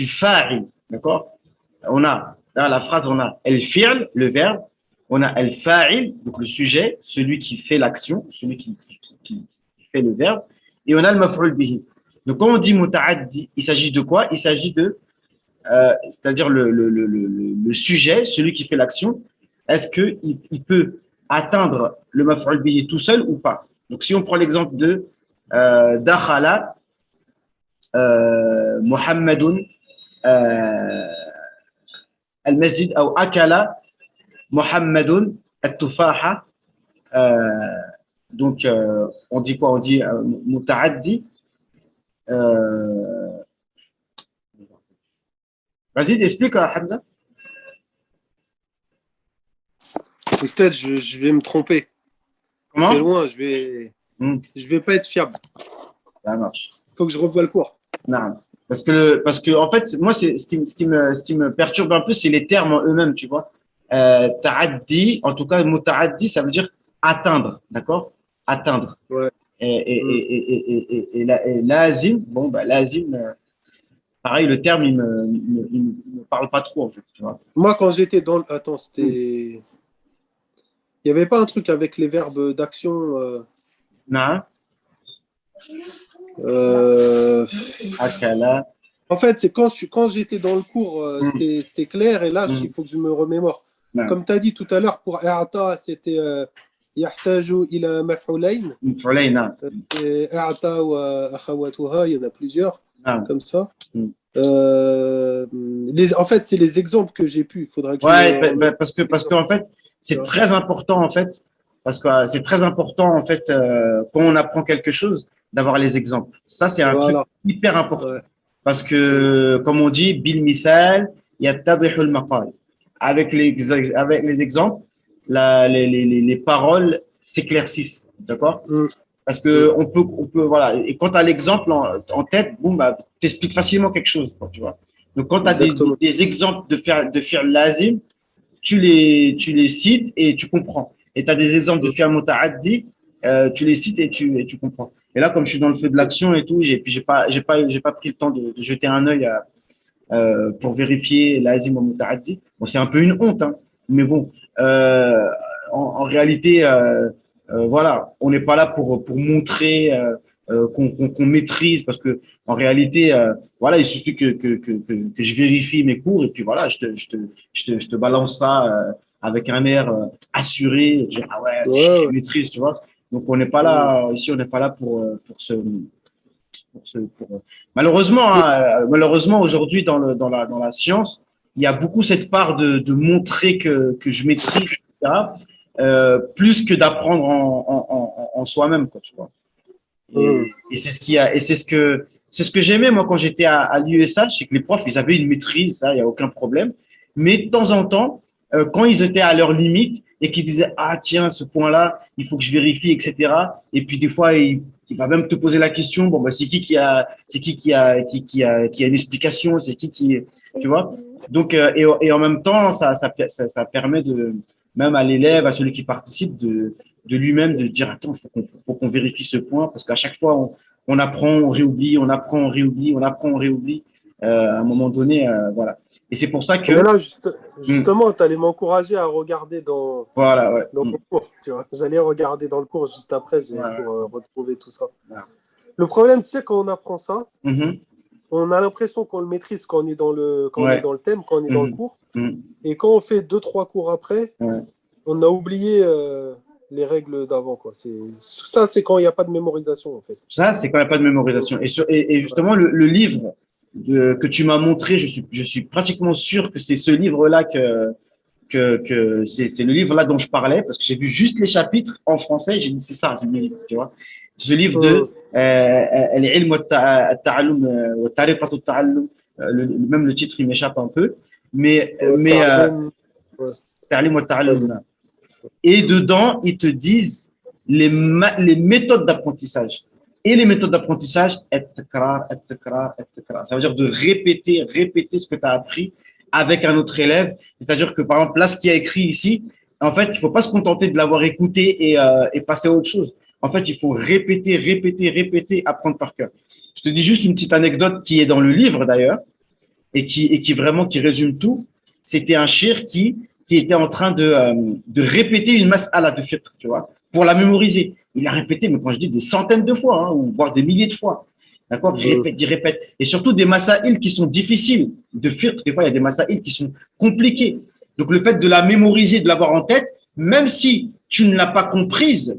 fa'il. D'accord? On a, dans la phrase, on a al-fi'l, le verbe. On a al-fa'il, donc le sujet, celui qui fait l'action, celui qui fait le verbe. Et on a le maf'ul bihi. Donc, quand on dit muta'addi, il s'agit de quoi? Il s'agit de, c'est-à-dire le sujet, celui qui fait l'action. Est-ce qu'il peut atteindre le maf'ul bihi tout seul ou pas? Donc, si on prend l'exemple de dakhala Muhammadun al-masjid ou akala Muhammadun al-tufaha. Donc, on dit quoi? On dit muta'addi. Vas-y, explique, Hamza. Oustad, je vais me tromper. Comment? C'est loin, je vais pas être fiable. Ça marche. Il faut que je revoie le cours. Non. Parce que en fait, moi, ce qui me perturbe un peu, c'est les termes en eux-mêmes, tu vois. Ta'addi, en tout cas, le mot ta'addi, ça veut dire atteindre, d'accord? Atteindre. Ouais. Et lazim, bon, bah, lazim, pareil, le terme, il me parle pas trop, en fait, tu vois. Moi, quand j'étais dans... Attends, c'était... Il n'y avait pas un truc avec les verbes d'action Non. Akala. En fait, c'est quand j'étais dans le cours, c'était clair, et là, il faut que je me remémore. Non. Comme tu as dit tout à l'heure, pour A'ta, c'était Yahtaju ila maf'ulayn. Maf'ulayn, Et A'ta wa akhawatuha, il y en a plusieurs, non. comme ça. Mm. En fait, c'est les exemples que j'ai pu. Il faudra que ouais, parce qu'en fait, c'est très important, en fait, parce que c'est très important, en fait, quand on apprend quelque chose, d'avoir les exemples. Ça, c'est un truc hyper important. Ouais. Parce que, comme on dit, bil misal yattadihul maqal. Avec les exemples, les paroles s'éclaircissent. D'accord? Parce que on peut, voilà. Et quand tu as l'exemple en tête, boum, bah, t'expliques facilement quelque chose, quoi, tu vois. Donc, quand tu as des exemples de faire lazim, tu les cites et tu comprends. Et tu as des exemples de faire muta'addi, tu les cites et tu comprends. Et là, comme je suis dans le feu de l'action et tout, j'ai pas pris le temps de jeter un œil pour vérifier l'azim au muta'addi. Bon, c'est un peu une honte, hein, mais bon, en réalité, voilà, on n'est pas là pour montrer qu'on maîtrise, parce que en réalité, voilà, il suffit que je vérifie mes cours et puis voilà, je te balance ça avec un air assuré, genre, ah ouais, je maîtrise, tu vois. Donc on n'est pas là ici, on n'est pas là pour malheureusement, hein, malheureusement aujourd'hui dans la science, il y a beaucoup cette part de montrer que je maîtrise, etc., plus que d'apprendre en soi-même, quoi, tu vois. Et c'est ce que j'aimais moi quand j'étais à l'USH, c'est que les profs, ils avaient une maîtrise, ça, il y a aucun problème. Mais de temps en temps, quand ils étaient à leur limite et qu'ils disaient ah tiens, ce point-là, il faut que je vérifie, etc. Et puis des fois il va même te poser la question, bon bah c'est qui a une explication, c'est qui tu vois. Donc et en même temps ça permet de même à l'élève, à celui qui participe de lui-même de dire attends, faut qu'on vérifie ce point, parce qu'à chaque fois on apprend, on réoublie, on apprend, on réoublie, on apprend, on réoublie. À un moment donné, voilà. Et c'est pour ça que, Mais là, hmm, justement, tu allais m'encourager à regarder voilà, ouais, dans le cours. Tu vois. J'allais regarder dans le cours juste après ouais, ouais, pour retrouver tout ça. voilà. Le problème, tu sais, quand on apprend ça, Mhm, on a l'impression qu'on le maîtrise quand on est quand on est ouais, dans le thème, quand on est dans le mhm, cours. mhm, Et quand on fait 2-3 cours après, ouais. on a oublié les règles d'avant, quoi. Ça, c'est quand il n'y a pas de mémorisation, en fait. Ça, c'est quand il n'y a pas de mémorisation. Et Ouais. justement, le livre que tu m'as montré, je suis pratiquement sûr que c'est ce livre-là que c'est le livre-là dont je parlais, parce que j'ai vu juste les chapitres en français, j'ai dit c'est ça, tu vois. Ce livre de العلم والتعلم وطريقة التعلم, même le titre il m'échappe un peu, mais Ouais. تعليم Ouais. والتعلم. Et dedans, ils te disent les méthodes d'apprentissage. Et les méthodes d'apprentissage, ça veut dire de répéter ce que tu as appris avec un autre élève. C'est-à-dire que, par exemple, là, ce qui est écrit ici, en fait, il ne faut pas se contenter de l'avoir écouté et passer à autre chose. En fait, il faut répéter, apprendre par cœur. Je te dis juste une petite anecdote qui est dans le livre d'ailleurs et qui vraiment qui résume tout. C'était un shir qui était en train de répéter une mas'ala de fiqh, tu vois, pour la mémoriser. Il a répété, mais quand je dis des centaines de fois, hein, ou voire des milliers de fois. D'accord. Il répète. Et surtout des masaïl qui sont difficiles de fiqh. Des fois, il y a des masaïl qui sont compliqués. Donc, le fait de la mémoriser, de l'avoir en tête, même si tu ne l'as pas comprise,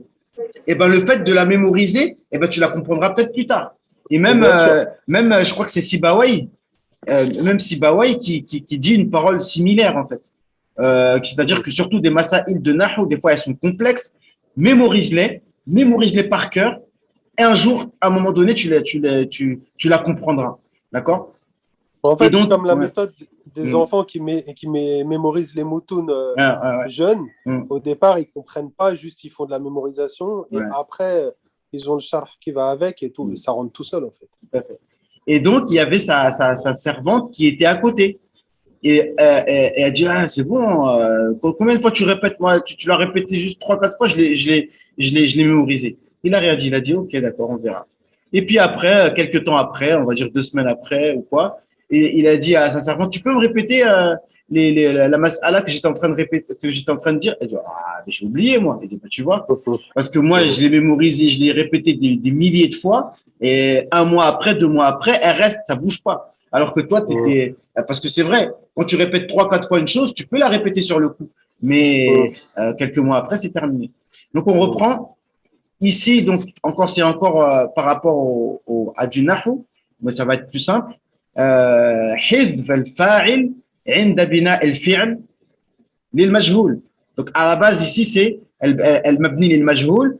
eh ben, le fait de la mémoriser, eh ben, tu la comprendras peut-être plus tard. Et même, Bien sûr. je crois que c'est Sibawai, même Sibawai qui dit une parole similaire, en fait. C'est-à-dire que surtout des masaïl de Nahu, des fois elles sont complexes, mémorise-les par cœur, et un jour, à un moment donné, tu la comprendras. D'accord. En Et fait, c'est donc, comme la ouais. méthode des enfants qui mémorisent les moutons Ouais. jeunes. Mm. Au départ, ils ne comprennent pas, juste ils font de la mémorisation. Et Ouais. après, ils ont le charh qui va avec et tout. Mm. Et ça rentre tout seul, en fait. Tout à fait. Et donc, il y avait sa servante qui était à côté. Et elle dit, ah, c'est bon, combien de fois tu répètes? Moi, tu l'as répété juste 3-4 fois, je l'ai mémorisé. Il a rien dit, il a dit, ok, d'accord, on verra. Et puis après, quelques temps après, on va dire 2 semaines après ou quoi, et il a dit à sa servante, tu peux me répéter la mas'ala que j'étais en train de répéter, que j'étais en train de dire? Elle dit, ah, mais j'ai oublié, moi. Elle dit, bah, tu vois, parce que moi, je l'ai mémorisé, je l'ai répété des milliers de fois, et 1 mois après, 2 mois après, elle reste, ça bouge pas. Alors que toi, t'étais, parce que c'est vrai, quand tu répètes 3-4 fois une chose, tu peux la répéter sur le coup. Mais quelques mois après, c'est terminé. Donc, on reprend. Ici, donc, c'est encore par rapport à du nahu, mais ça va être plus simple. حذف الفاعل عند بناء الفعل للمجهول. Donc, à la base, ici, c'est المبني للمجهول.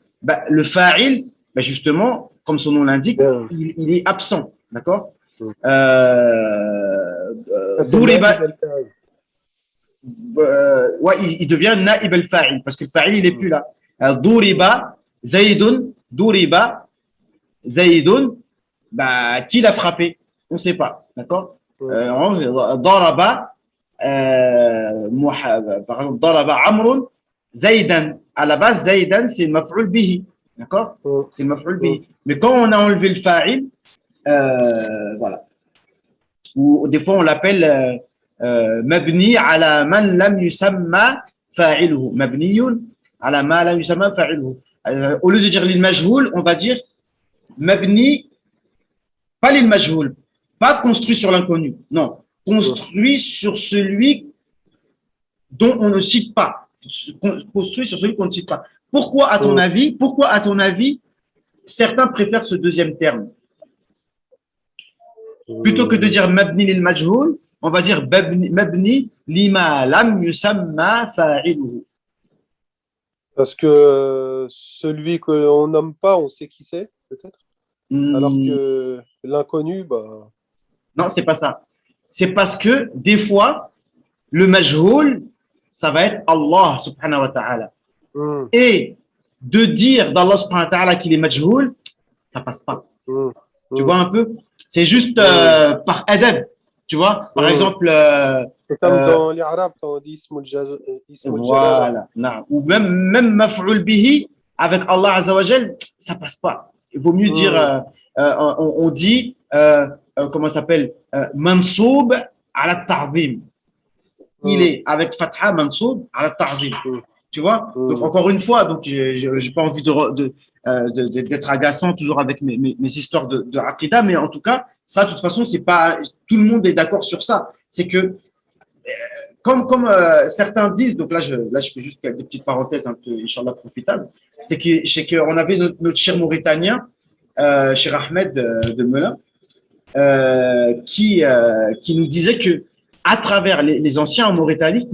Le fa'il, justement, comme son nom l'indique, il est absent. D'accord. ضرب ouais, il devient naïb al-fa'il parce que le fa'il il est plus là. ضرب زيد, bah, qui l'a frappé? On ne sait pas, d'accord. ضرب par exemple ضرب عمرو زيدا. À la base زيدا c'est le maf'ul bihi, d'accord, c'est le maf'ul bihi. Mais quand on a enlevé le fa'il, voilà, ou des fois on l'appelle مبني على من لم يسمى فاعله, مبني على ما لم يسمى فاعله. Au lieu de dire l'ilmajhoul, on va dire mabni, pas l'ilmajhoul, pas construit sur l'inconnu, non, construit sur celui dont on ne cite pas, construit sur celui qu'on ne cite pas. Pourquoi, à ton avis, certains préfèrent ce deuxième terme? Plutôt que de dire mabni lil majhoul, on va dire mabni lima lam yusamma fa'iluhu. Parce que celui qu'on nomme pas, on sait qui c'est, peut-être. Alors que l'inconnu, bah. Non, c'est pas ça. C'est parce que des fois, le majhoul, ça va être Allah subhanahu wa ta'ala. Et de dire d'Allah subhanahu wa ta'ala qu'il est majhoul, ça passe pas. Tu vois un peu? C'est juste par adab. Tu vois? Par exemple. C'est comme dans les Arabes, quand on dit Ismul Jalal. Voilà. Non. Ou même maf'ul bihi avec Allah Azza wa Jal, ça passe pas. Il vaut mieux dire on dit, comment ça s'appelle, mansoub ala ta'zim. Il est avec fatha mansoub ala ta'zim. Tu vois? Donc, encore une fois, donc, j'ai pas envie d'être agaçant toujours avec mes histoires de Aqidah, mais en tout cas, ça, de toute façon, c'est pas, tout le monde est d'accord sur ça. C'est que, comme certains disent, donc là, je fais juste des petites parenthèses un peu, Inch'Allah, profitables, c'est qu'on avait notre cher Mauritanien, cher Ahmed de Melun, qui nous disait que à travers les anciens en Mauritanie,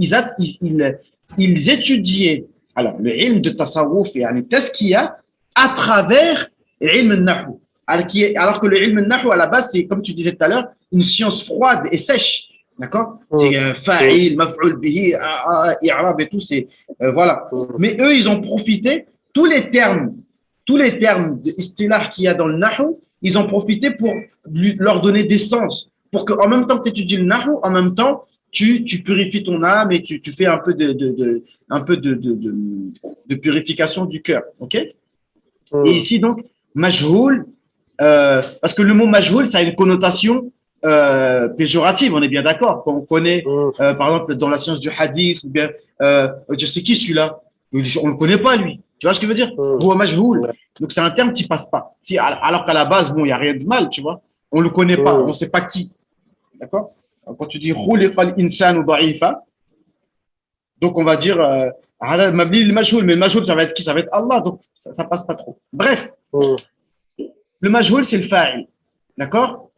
ils étudiaient alors le ilm de tasawwuf et yani tazkiya à travers l'ilm al-nahu. Alors que le ilm al-nahu à la base, c'est comme tu disais tout à l'heure, une science froide et sèche. D'accord? C'est fa'il, maf'ul bihi, i'rab et tout, c'est voilà. Mais eux, ils ont profité tous les termes d'istilah qu'il y a dans le nahu, ils ont profité pour leur donner des sens, pour qu'en même temps que tu étudies le nahu, en même temps tu purifies ton âme et tu fais un peu de purification du cœur. Ok? Et ici donc majhoul, parce que le mot majhoul, ça a une connotation péjorative, on est bien d'accord. Quand on connaît, par exemple, dans la science du hadith, ou bien, je sais qui celui-là, on ne le connaît pas lui. Tu vois ce que je veux dire? Majhoul. Donc c'est un terme qui passe pas. Alors qu'à la base, bon, il y a rien de mal, tu vois. On le connaît pas, on sait pas qui. D'accord? Quand tu dis khuliqal insanu da'ifa, donc on va dire mabni le majhoul, mais le majhoul ça va être qui? Ça va être Allah, donc ça passe pas trop. Bref, le majhoul c'est le fa'il, d'accord?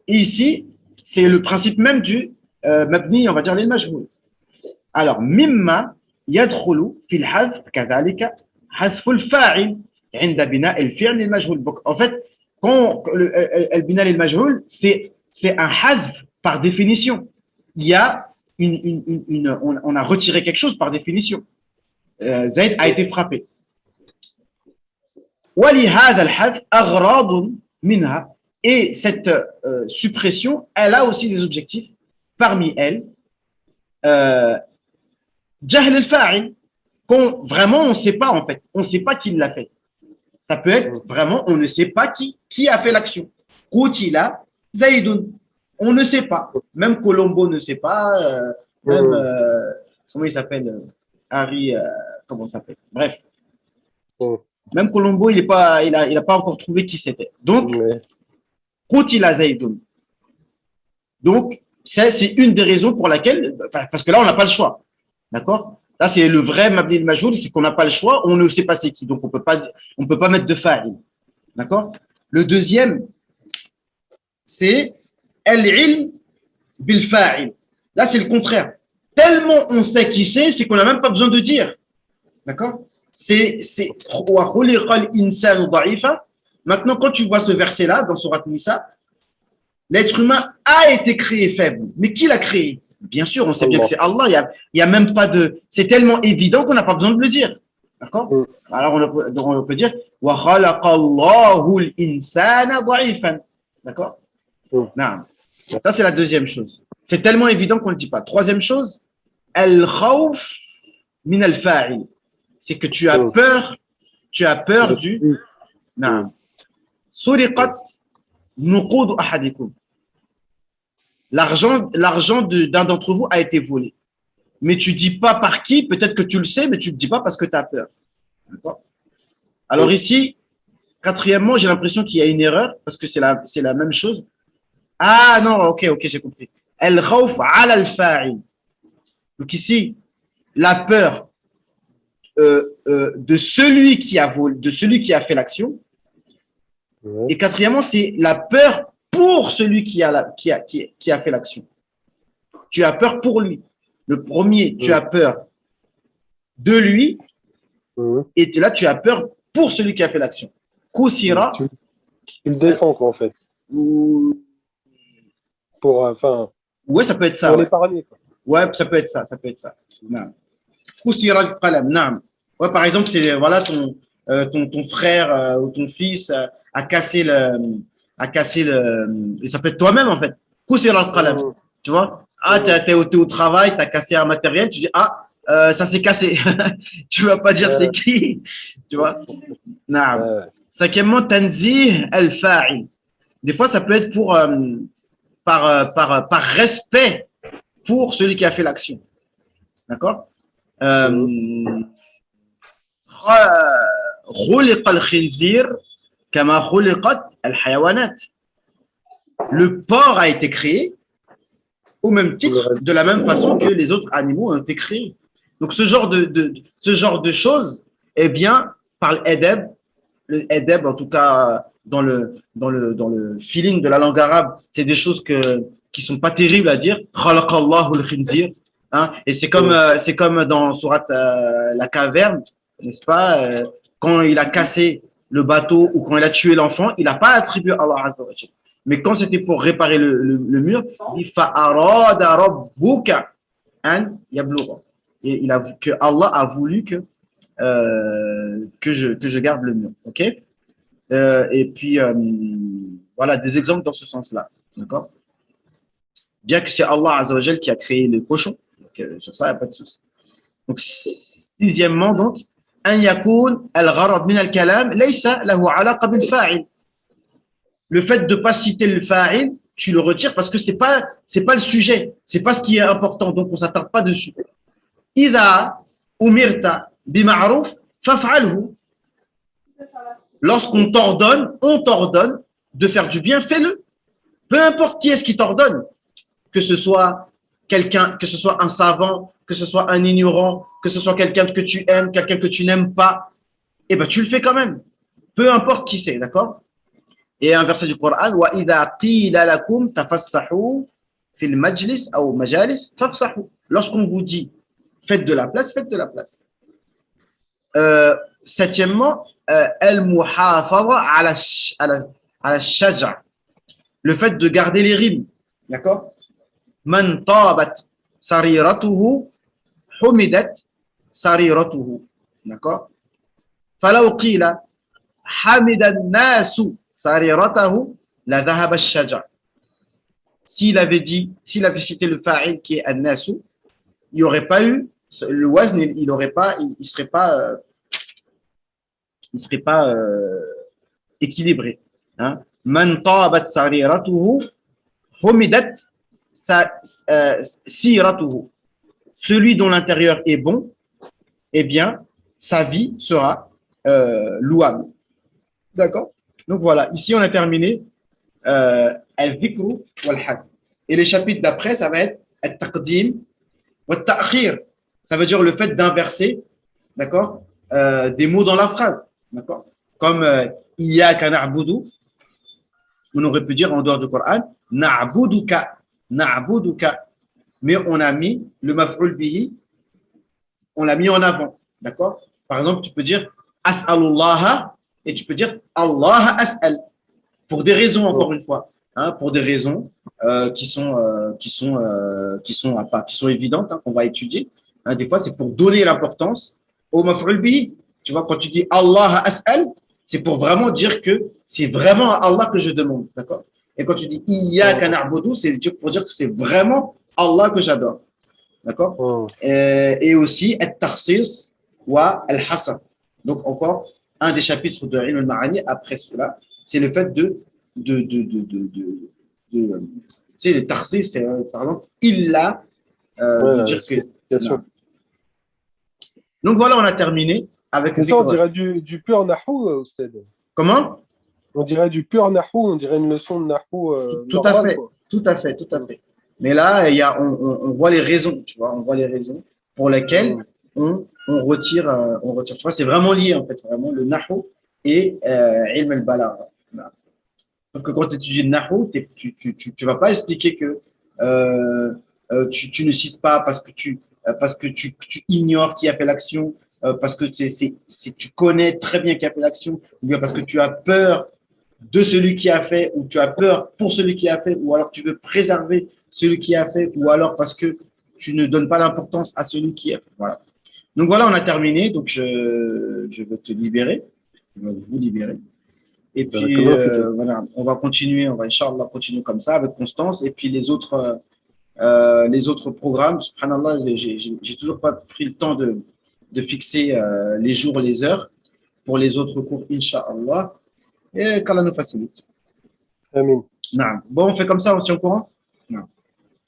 Et ici c'est le principe même du mabni, on va dire le majhoul. Alors mimma yadkhulu fil hazf kadhalika hazf al fa'il عند بناء الفعل المجهول. Donc en fait quand le bina al majhoul c'est un hazf par définition. Il y a on a retiré quelque chose par définition. Zayd a été frappé. ولهذا الحذف أغراض منها. Et cette suppression, elle a aussi des objectifs. Parmi elles, جهل الفاعل, qu'on vraiment on ne sait pas en fait, on ne sait pas qui l'a fait. Ça peut être vraiment on ne sait pas qui a fait l'action. Qutila Zaydun. On ne sait pas. Même Colombo ne sait pas. Même, comment il s'appelle? Harry, comment il s'appelle? Bref. Même Colombo, il a pas encore trouvé qui c'était. Donc, Qutila Zaydun. Donc, c'est une des raisons pour laquelle, parce que là, on n'a pas le choix. D'accord? Ça, c'est le vrai Mabni al-Majhoul, c'est qu'on n'a pas le choix, on ne sait pas c'est qui. Donc, on peut pas mettre de fa'il. D'accord? Le deuxième, c'est al-ilm bil-fa'il. Là, c'est le contraire. Tellement on sait qui c'est qu'on n'a même pas besoin de dire. D'accord? Maintenant, quand tu vois ce verset-là dans Surat Nisa, l'être humain a été créé faible. Mais qui l'a créé? Bien sûr, on sait bien que c'est Allah. Il y a même pas de. C'est tellement évident qu'on n'a pas besoin de le dire. D'accord? Alors, on peut dire wa khalaqallahu al-insana dha'ifan. D'accord? Non. Ça, c'est la deuxième chose. C'est tellement évident qu'on ne le dit pas. Troisième chose, al-khawf min al-fa'il. C'est que tu as peur du. Non. Suriqat nuqud ahadikum. L'argent d'un d'entre vous a été volé. Mais tu ne dis pas par qui, peut-être que tu le sais, mais tu ne le dis pas parce que tu as peur. D'accord? Alors ici, quatrièmement, j'ai l'impression qu'il y a une erreur parce que c'est la même chose. Ah non, ok, j'ai compris. Al-khawf ala al-fa'il. Donc ici, la peur de celui qui a volé, de celui qui a fait l'action. Et quatrièmement, c'est la peur pour celui qui a fait l'action. Tu as peur pour lui. Le premier, tu as peur de lui. Et là, tu as peur pour celui qui a fait l'action. Kusira. Tu le défends, quoi, en fait. Ouais, ça peut être ça. Pour l'épargner, quoi. Ouais, ça peut être ça. Kusira al-qalam, naam. Ouais, par exemple, c'est voilà ton frère ou ton fils a cassé le. Et ça peut être toi-même en fait. Kusira al-qalam. Tu vois? Ah, t'es au travail, t'as cassé un matériel, tu dis ça s'est cassé. Tu vas pas dire c'est qui, tu vois? Non. Cinquièmement, tanzih al-fa'il. Des fois, ça peut être par respect pour celui qui a fait l'action. D'accord? خلق الخنزير كما خلقت الحيوانات. Le porc a été créé au même titre, de la même façon que les autres animaux ont été créés. Donc, ce genre de choses, eh bien, par l'edeb, le edeb, en tout cas, dans le feeling de la langue arabe, c'est des choses qui sont pas terribles à dire. Khalaqallahu al-khinzir. Hein, et c'est comme dans Surat la caverne, n'est-ce pas? Quand il a cassé le bateau ou quand il a tué l'enfant, il n'a pas attribué à Allah Azza wa Jalla. Mais quand c'était pour réparer le mur, il dit fa'arada rabbuka an yablugha. Et que Allah a voulu que je garde le mur. OK? Et puis, voilà des exemples dans ce sens-là. D'accord? Bien que c'est Allah Azza wa Jalla qui a créé le cochon. Donc, sur ça, il n'y a pas de souci. Donc, sixièmement, donc, أن يكون الغرض من الكلام ليس له علاقة بالفاعل. Le fait de ne pas citer le fa'il, tu le retires parce que c'est pas le sujet, c'est pas ce qui est important, donc on ne s'attarde pas dessus. إذا أمرت بمعروف فافعله. Lorsqu'on t'ordonne, on t'ordonne de faire du bien, fais-le. Peu importe qui est-ce qui t'ordonne, que ce soit quelqu'un, que ce soit un savant, que ce soit un ignorant, que ce soit quelqu'un que tu aimes, quelqu'un que tu n'aimes pas, eh ben tu le fais quand même. Peu importe qui c'est, d'accord? Et un verset du Coran, وَإِذَا قِيلَ لَكُمْ تَفَسَّحُوا فِي الْمَجْلِسِ أو مَجَالِسِ فَافْسَحُوا. Lorsqu'on vous dit faites de la place, faites de la place. Septièmement, al-muhafaza ala shaja. Le fait de garder les rimes, d'accord? Man tabat sariratuhu humidat sariratuhu, d'accord? Falaw qila hamida an-nasu sariratahu la dhahaba ash-shaja. S'il avait cité le fa'il qui est an-nasu, il n'y aurait pas eu le wazn, il serait pas équilibré. Hein? Man tabat sariratuhu humidat siratuhu. Celui dont l'intérieur est bon, eh bien, sa vie sera louable. D'accord? Donc voilà, ici on a terminé al-dhikru wal-hadf. Et les chapitres d'après, ça va être al-taqdim wal-ta'khir. Ça veut dire le fait d'inverser, d'accord, des mots dans la phrase, d'accord? Comme iyyaka na'budu, on aurait pu dire en dehors du Coran na'buduka, na'buduka, mais on a mis le maf'ul bihi, on l'a mis en avant, d'accord? Par exemple, tu peux dire as'alullaha et tu peux dire Allah as'al, pour des raisons, encore une fois, hein, pour des raisons qui sont évidentes, hein, qu'on va étudier. Hein, des fois, c'est pour donner l'importance au maf'ul bihi. Tu vois, quand tu dis Allah as'al, c'est pour vraiment dire que c'est vraiment à Allah que je demande, d'accord? Et quand tu dis iyyaka na'budu, c'est pour dire que c'est vraiment Allah que j'adore, d'accord? Et aussi at-takhsis wa al-hasr. Donc encore un des chapitres de Ilm al-Ma'ani après cela, c'est le fait tu sais, le takhsis, c'est par exemple illa, de dire que. Bien sûr. Donc voilà, on a terminé avec. Mais ça, on dirait du pur Nahou, Oustad. Comment? On dirait du pur Nahou, on dirait une leçon de Nahou. Tout à fait, tout à fait, tout à fait. Mais là, on voit les raisons, tu vois, on voit les raisons pour lesquelles on retire. Tu vois, c'est vraiment lié, en fait, vraiment, le Nahou et Ilm al-Balagha. Sauf que quand tu étudies le Nahou, tu ne vas pas expliquer que tu ne cites pas parce que tu ignores qui a fait l'action, parce que tu connais très bien qui a fait l'action, ou bien parce que tu as peur de celui qui a fait, ou tu as peur pour celui qui a fait, ou alors tu veux préserver celui qui a fait, ou alors parce que tu ne donnes pas d'importance à celui qui a fait. Voilà. Donc voilà, on a terminé. Donc je vais te libérer. Je vais vous libérer. Et puis voilà, on va continuer, on va Inch'Allah continuer comme ça avec Constance. Et puis les autres programmes, subhanallah, j'ai toujours pas pris le temps de fixer les jours, les heures pour les autres cours, Inch'Allah. et qu'Allah nous facilite. Amin. Naam. Bon, on fait comme ça, on se tient au courant? Naam.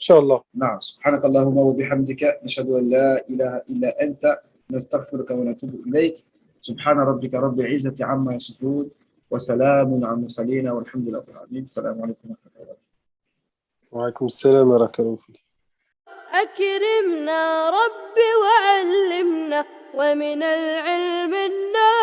Inch'Allah. نعم سبحانك اللهم وبحمدك نشهد أن لا إله إلا أنت نستغفرك ونتوب إليك سبحان ربك رب العزة عما يصفون وسلام على المرسلين والحمد لله رب العالمين السلام عليكم ورحمة الله وبركاته. وعليكم السلام ورحمة الله. أكرمنا ربي وعلمنا ومن العلم النافع